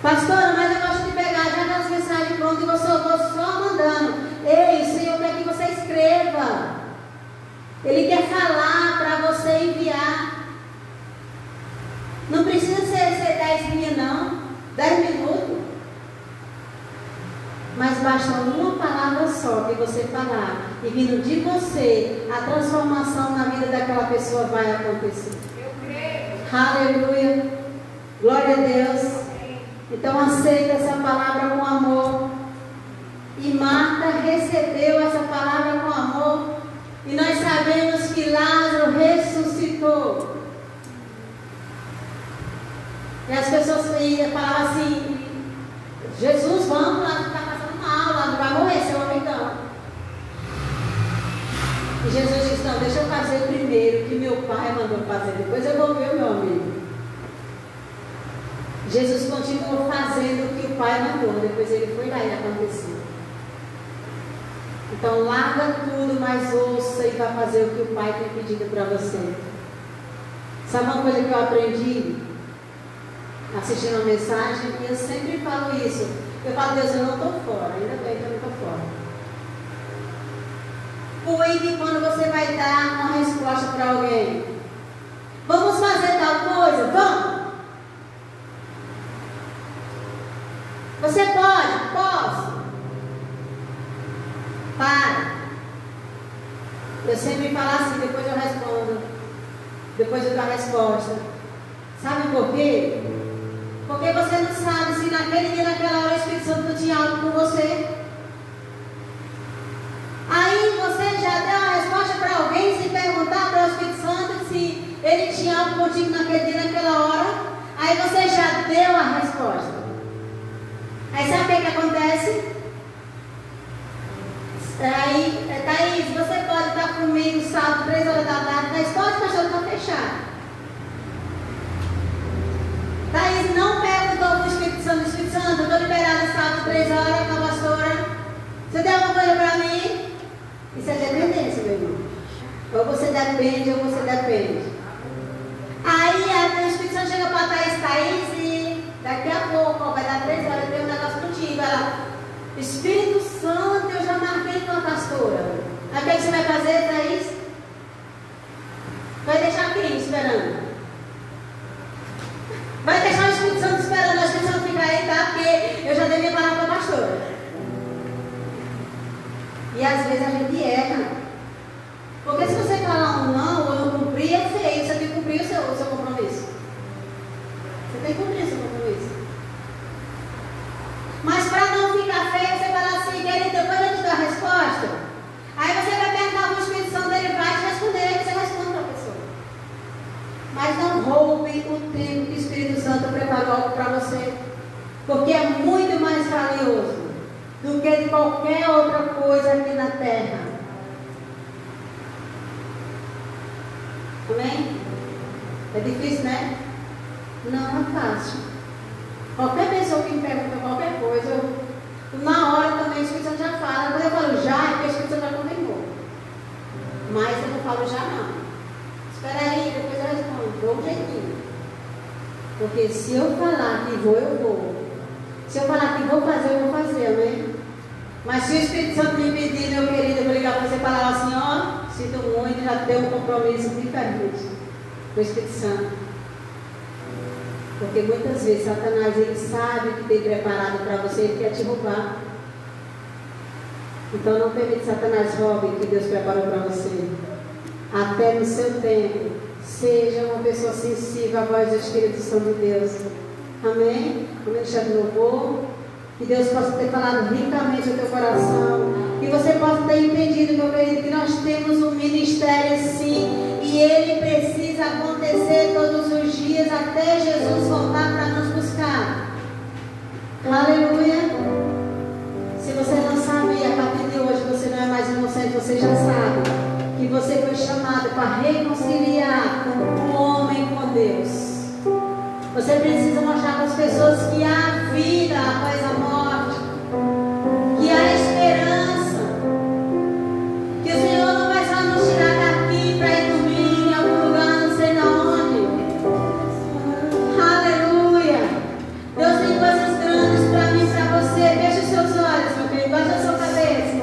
Pastora, mas eu gosto de pegar já aquelas mensagens prontas e vou só mandando. Ei, o Senhor quer que você escreva. Ele quer falar para você enviar. Não precisa ser 10 linhas não, 10 minutos. Mas basta uma palavra só que você falar. E vindo de você, a transformação na vida daquela pessoa vai acontecer. Eu creio. Aleluia. Glória a Deus. Então aceita essa palavra com amor. E Marta recebeu essa palavra com amor. E nós sabemos que Lázaro ressuscitou. E as pessoas falavam assim: Jesus, vamos lá, está passando mal, lá não vai morrer, seu amigão. E Jesus disse: não, deixa eu fazer primeiro o que meu pai mandou fazer, depois eu vou ver o meu amigo. Jesus continuou fazendo o que o pai mandou, depois ele foi lá e aconteceu. Então larga tudo, mas ouça e vai fazer o que o pai tem pedido para você. Sabe uma coisa que eu aprendi assistindo a mensagem? E eu sempre falo isso. Eu falo: Deus, eu não estou fora, ainda bem que eu não estou fora. Cuide quando você vai dar uma resposta para alguém. Vamos fazer tal coisa? Vamos! Você pode? Posso? Para. Eu sempre falo assim, depois eu respondo. Depois eu dou a resposta. Sabe por quê? Porque você não sabe se naquele dia, naquela hora, o Espírito Santo não tinha algo com você. Aí você já deu a resposta para alguém, se perguntar para o Espírito Santo se ele tinha algo contigo naquele dia, naquela hora. Aí você já deu a resposta. Aí sabe o que acontece? Aí, Thaís, você pode estar comigo sábado, 3 horas da tarde. Thaís, pode, pastor, está fechado. Thaís não perguntou para o Espírito Santo, eu estou liberada sábado, 3 horas com a pastora. Você tem alguma coisa para mim? Isso é dependência, meu irmão. Ou você depende, ou você depende. Aí o Espírito Santo chega para Thaís, e daqui a pouco, vai dar 3 horas, eu tenho um negócio contigo. Ela, Espírito Santo, eu já marquei com a pastora. Aí o que você vai fazer, Thaís? Vai deixar quem esperando? Vai deixar o Espírito Santo esperando, o Espírito Santo fica aí, tá? Porque eu já devia parar com a pastora. E às vezes a gente erra. Porque se você falar um não ou não cumprir, é feio. Você tem que cumprir o seu compromisso. Você tem que cumprir o seu compromisso. Mas para não ficar feio, você fala assim, querido, depois eu te dou a resposta. Aí você vai perguntar para o Espírito Santo, ele vai te responder, você responde para a pessoa. Mas não roube o tempo que o Espírito Santo preparou para você. Porque é muito mais valioso do que de qualquer outra coisa aqui na terra. Amém? É difícil, né? Não é fácil. Qualquer pessoa que me pergunta qualquer coisa, na hora também o Espírito Santo já fala. Quando eu falo já, é porque o Espírito Santo já confirmou. Mas eu não falo já não. Espera aí, depois eu respondo. Dou um jeitinho. Porque se eu falar que vou, eu vou. Se eu falar que vou fazer, eu vou fazer, amém? Mas se o Espírito Santo me pedir, meu querido, eu vou ligar para você e falar assim, ó, sinto muito, já tenho um compromisso diferente com o Espírito Santo. Porque muitas vezes Satanás, ele sabe o que tem preparado para você, ele quer te roubar. Então não permite que Satanás roube o que Deus preparou para você. Até no seu tempo, seja uma pessoa sensível à voz do Espírito Santo de Deus. Amém? Vamos deixar de louvor. Que Deus possa ter falado ricamente ao teu coração. Que você possa ter entendido, meu querido, que nós temos um ministério sim. E ele precisa acontecer todos os dias até Jesus voltar para nos buscar. Aleluia. Se você não sabia, a partir de hoje você não é mais inocente, você já sabe que você foi chamado para reconciliar o homem com Deus. Você precisa mostrar para as pessoas que há vida após a morte, que há esperança, que o Senhor não vai só nos tirar daqui para ir dormir em algum lugar, não sei de onde. Aleluia! Deus tem coisas grandes para mim e para você. Feche os seus olhos, meu querido, baixa a sua cabeça.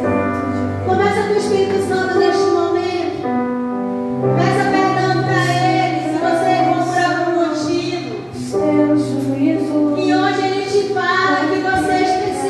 Começa com o Espírito Santo neste momento. Peça perdão para Ele, se você errou por algum motivo. E hoje Ele te fala que você é especial.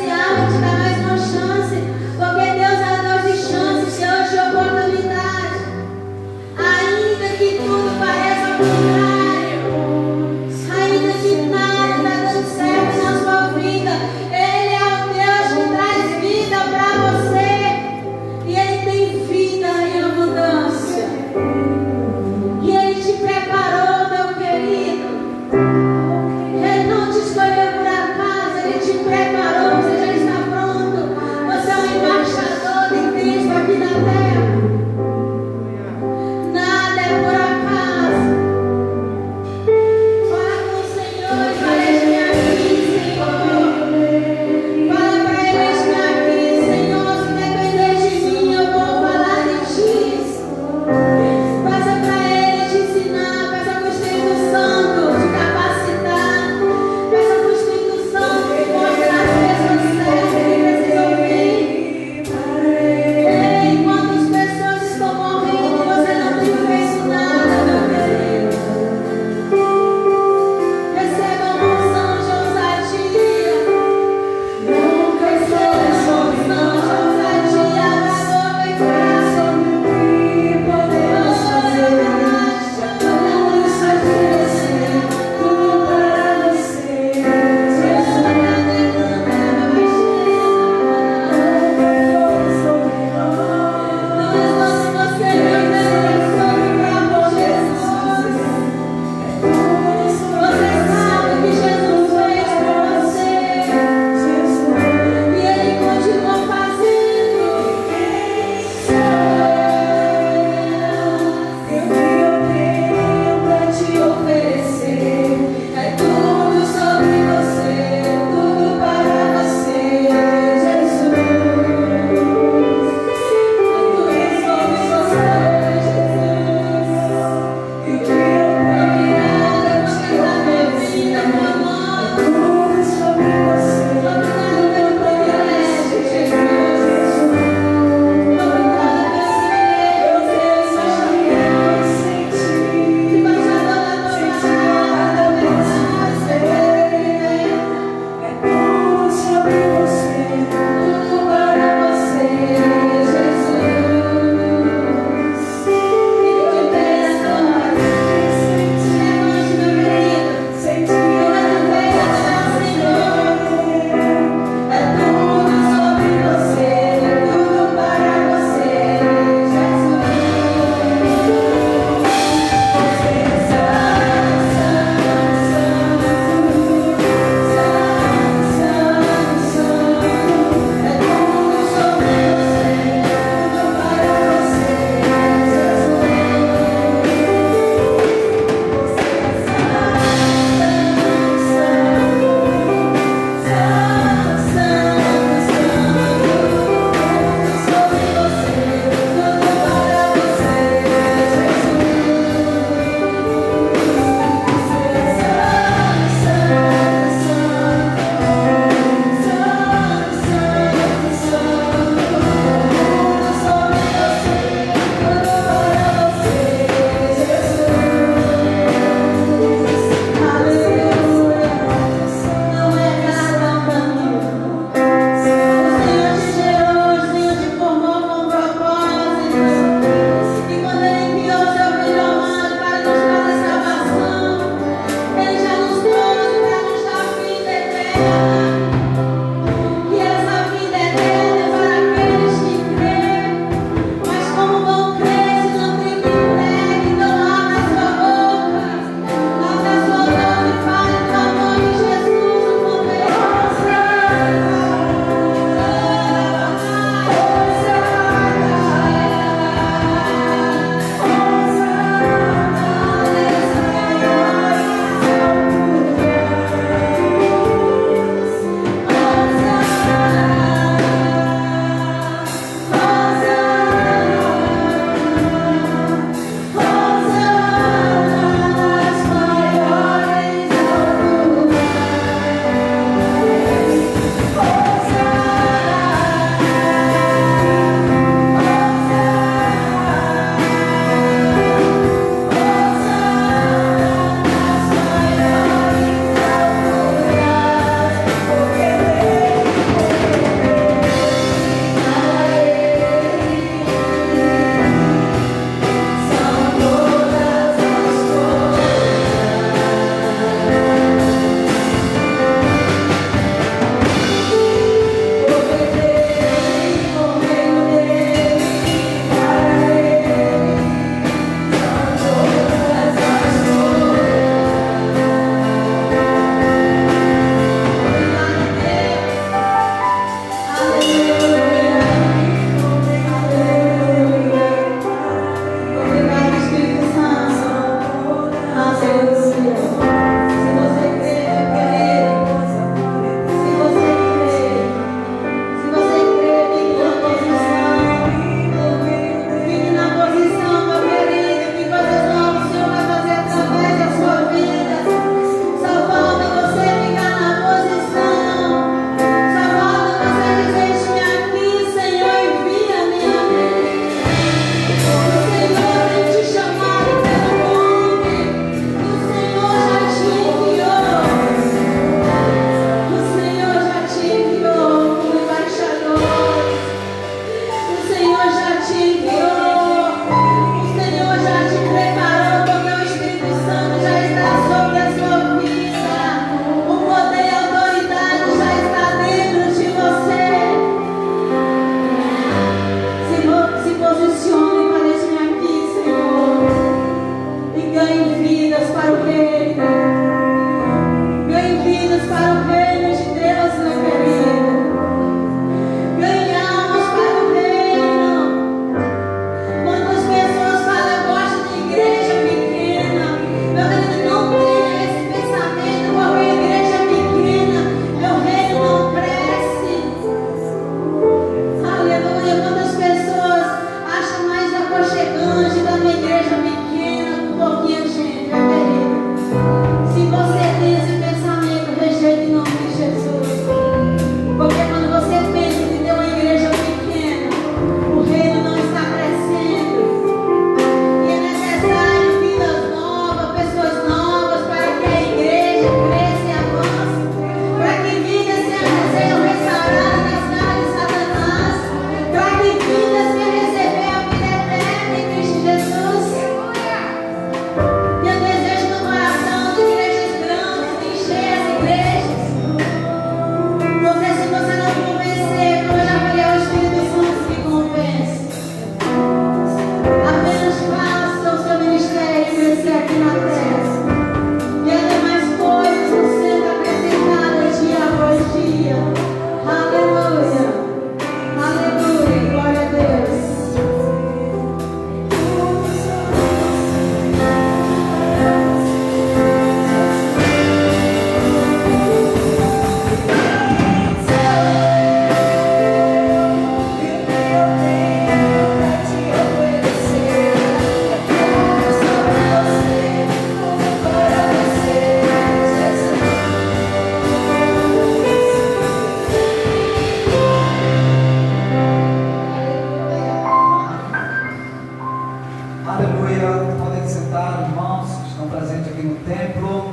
templo,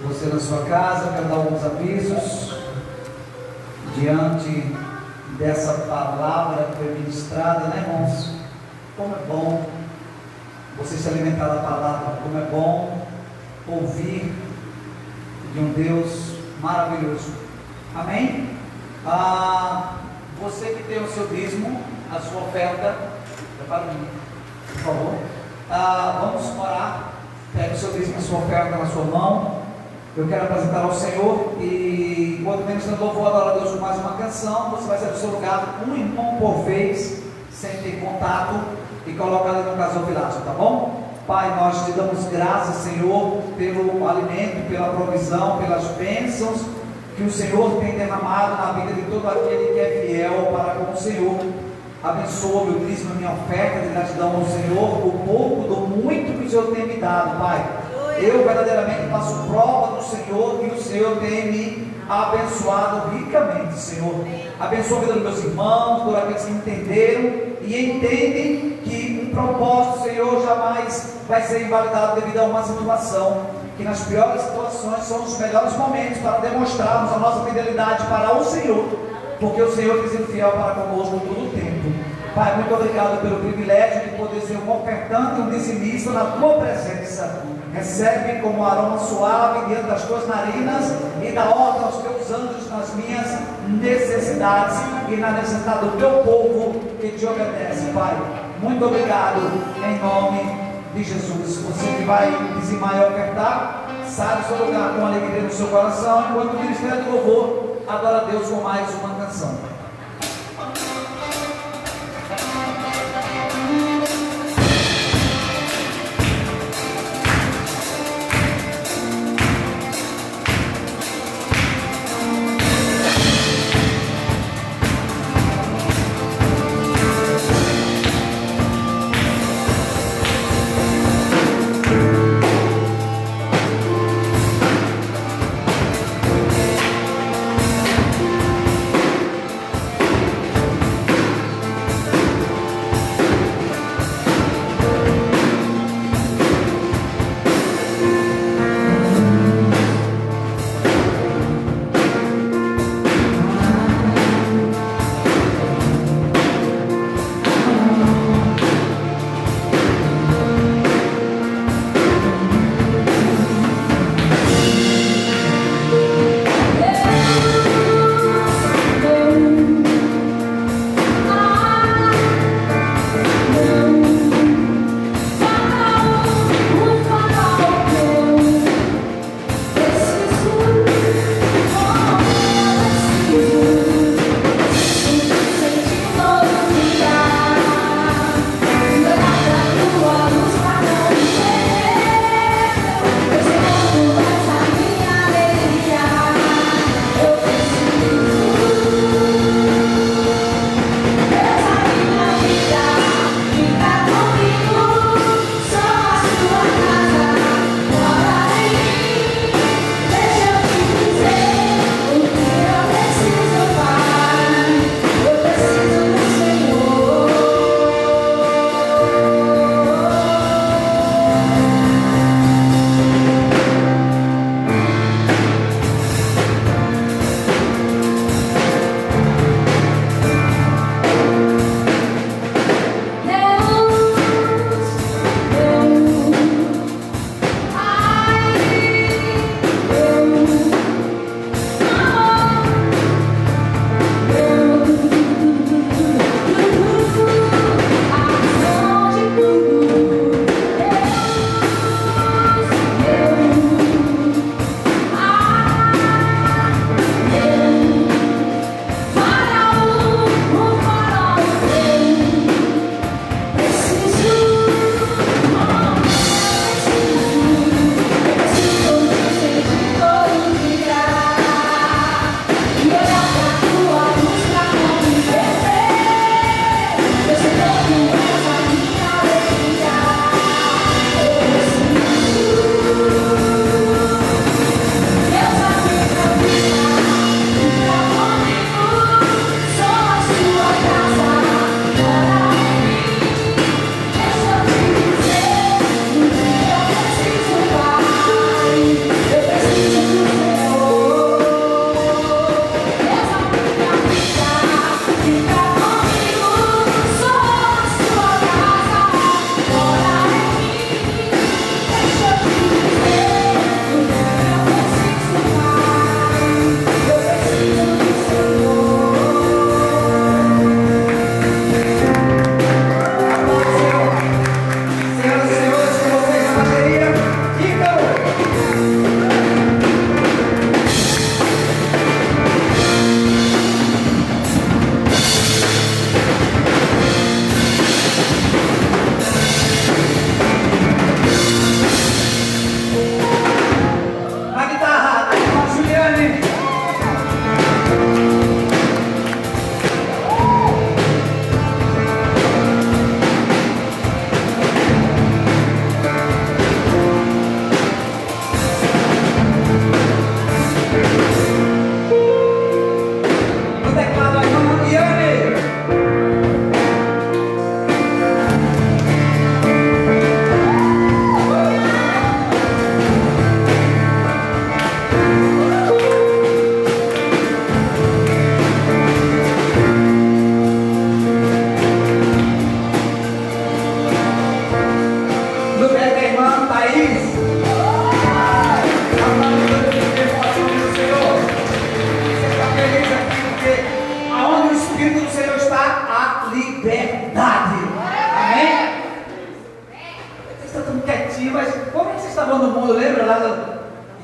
você na sua casa. Quero dar alguns avisos diante dessa palavra que foi ministrada, né, irmãos? Como é bom você se alimentar da palavra, como é bom ouvir de um Deus maravilhoso. Amém? Você que tem o seu dízimo, a sua oferta, prepara mim, por favor. Vamos orar. Pega o seu dízimo, a sua oferta na sua mão. Eu quero apresentar ao Senhor, e enquanto menos eu vou adorar a Deus com mais uma canção. Você vai sair do seu lugar, um irmão por vez, sem ter contato, e colocar ali no gasofilácio, tá bom? Pai, nós te damos graças, Senhor, pelo alimento, pela provisão, pelas bênçãos que o Senhor tem derramado na vida de todo aquele que é fiel para com o Senhor. Abençoa meu dízimo, minha oferta de gratidão ao Senhor, o pouco do muito que o Senhor tem me dado, Pai. Eu verdadeiramente faço prova do Senhor, e o Senhor tem me abençoado ricamente, Senhor. Abençoa a vida dos meus irmãos, todos aqueles que entenderam e entendem que um propósito, Senhor, jamais vai ser invalidado devido a uma situação. Que nas piores situações são os melhores momentos para demonstrarmos a nossa fidelidade para o Senhor, porque o Senhor tem sido fiel para conosco todo o tempo. Pai, muito obrigado pelo privilégio de poder ser um ofertante e um dizimista na tua presença. Recebe como aroma suave diante das tuas narinas, e dá ordem aos teus anjos nas minhas necessidades e na necessidade do teu povo que te obedece, Pai. Muito obrigado, em nome de Jesus. Você que vai dizimar e ofertar, sai do seu lugar com alegria no seu coração, enquanto o ministério do louvor adora a Deus com mais uma canção.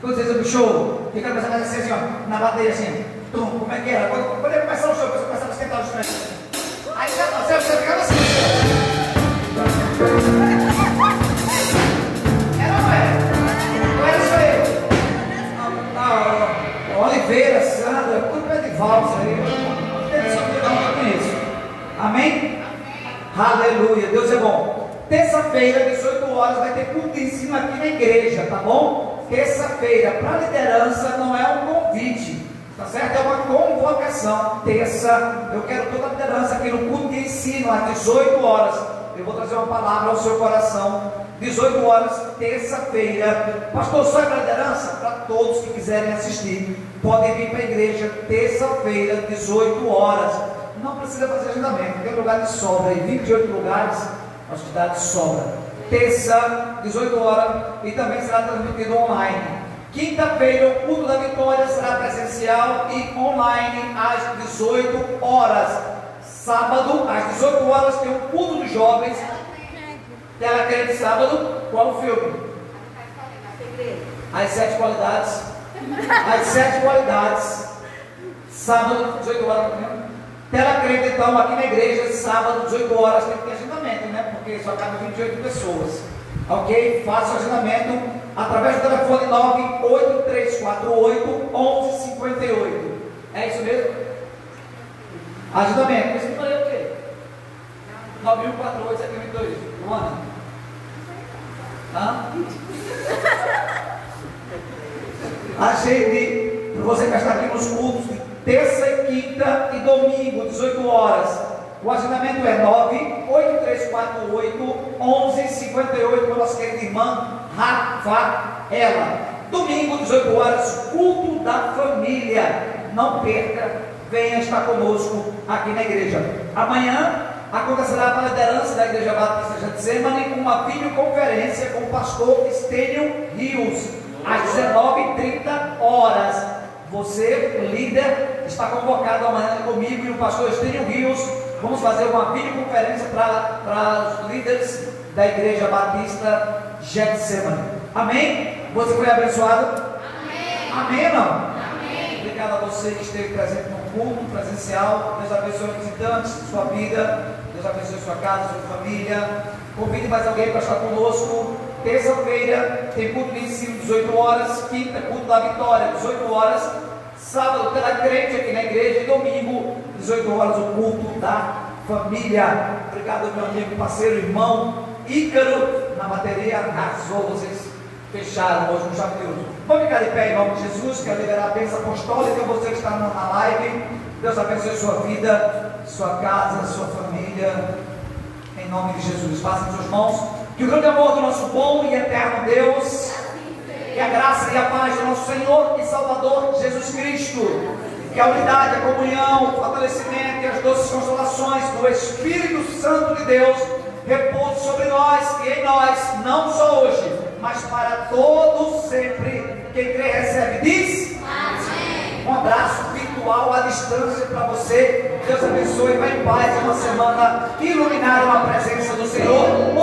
Quando vocês o show, fica começando a fazer assim, ó, na bateria assim, tum, como é que era? Quando ia começar o show, você começava a esquentar os instrumentos. Aí você ficava assim. Era ou não era? Não era só eu. Oliveira, Sandra, tudo pé de valsa aí. Não tem só que não conheço. Amém? Aleluia, Deus é bom. Terça-feira, 18 horas, vai ter culto de ensino aqui na igreja, tá bom? Terça-feira, para liderança não é um convite, tá certo? É uma convocação. Terça, eu quero toda a liderança aqui no culto de ensino, às 18 horas. Eu vou trazer uma palavra ao seu coração. 18 horas, terça-feira. Pastor, só é para liderança? Para todos que quiserem assistir, podem vir para a igreja terça-feira, 18 horas. Não precisa fazer agendamento, tem lugar de sobra aí, 28 lugares, a cidade sobra. Terça, 18 horas, e também será transmitido online. Quinta-feira, o culto da vitória será presencial e online às 18 horas. Sábado, às 18 horas, tem o culto dos jovens. Tela crente sábado, qual o filme? As 7 qualidades. As 7 qualidades. Sábado, 18 horas. Tela crente, então, aqui na igreja, sábado, 18 horas, tem que ter agendamento, né? Porque só cabe 28 pessoas. Ok? Faça o agendamento através do telefone 98348-1158. É isso mesmo? Agendamento. Isso que eu falei o quê? 9148-722. Luana? Hã? Agende para você que está aqui nos cultos de terça e quinta e domingo, 18 horas. O agendamento é 98348-1158 com a nossa querida irmã Rafaela. Domingo, 18 horas, culto da família. Não perca, venha estar conosco aqui na igreja. Amanhã acontecerá a liderança da Igreja Batista Getsemane com uma videoconferência com o pastor Estênio Rios, às 19h30 horas. Você, líder, está convocado amanhã comigo e o pastor Estênio Rios. Vamos fazer uma videoconferência para os líderes da Igreja Batista Getsemane. Amém? Você foi abençoado? Amém. Amém ou não? Amém. Obrigado a você que esteve presente no culto presencial. Deus abençoe os visitantes, sua vida. Deus abençoe sua casa, sua família. Convide mais alguém para estar conosco. Terça-feira tem culto de ensino, 18 horas. Quinta, culto da vitória, 18 horas. Sábado, pela crente aqui na igreja. E domingo, 18 horas, o culto da família. Obrigado, meu amigo, parceiro, irmão Ícaro, na bateria. Arrasou, vocês fecharam hoje no chave de ouro. Vamos ficar de pé em nome de Jesus. Quero liberar a bênção apostólica. Você que está na live, Deus abençoe sua vida, sua casa, sua família, em nome de Jesus. Faça em suas mãos. Que o grande amor do nosso bom e eterno Deus, que a graça e a paz do nosso Senhor e Salvador Jesus Cristo, que a unidade, a comunhão, o fortalecimento e as doces consolações do Espírito Santo de Deus repouse sobre nós e em nós, não só hoje, mas para todos sempre. Quem crê recebe, diz amém. Um abraço virtual à distância para você. Deus abençoe, vai em paz. Uma semana iluminada na presença do Senhor.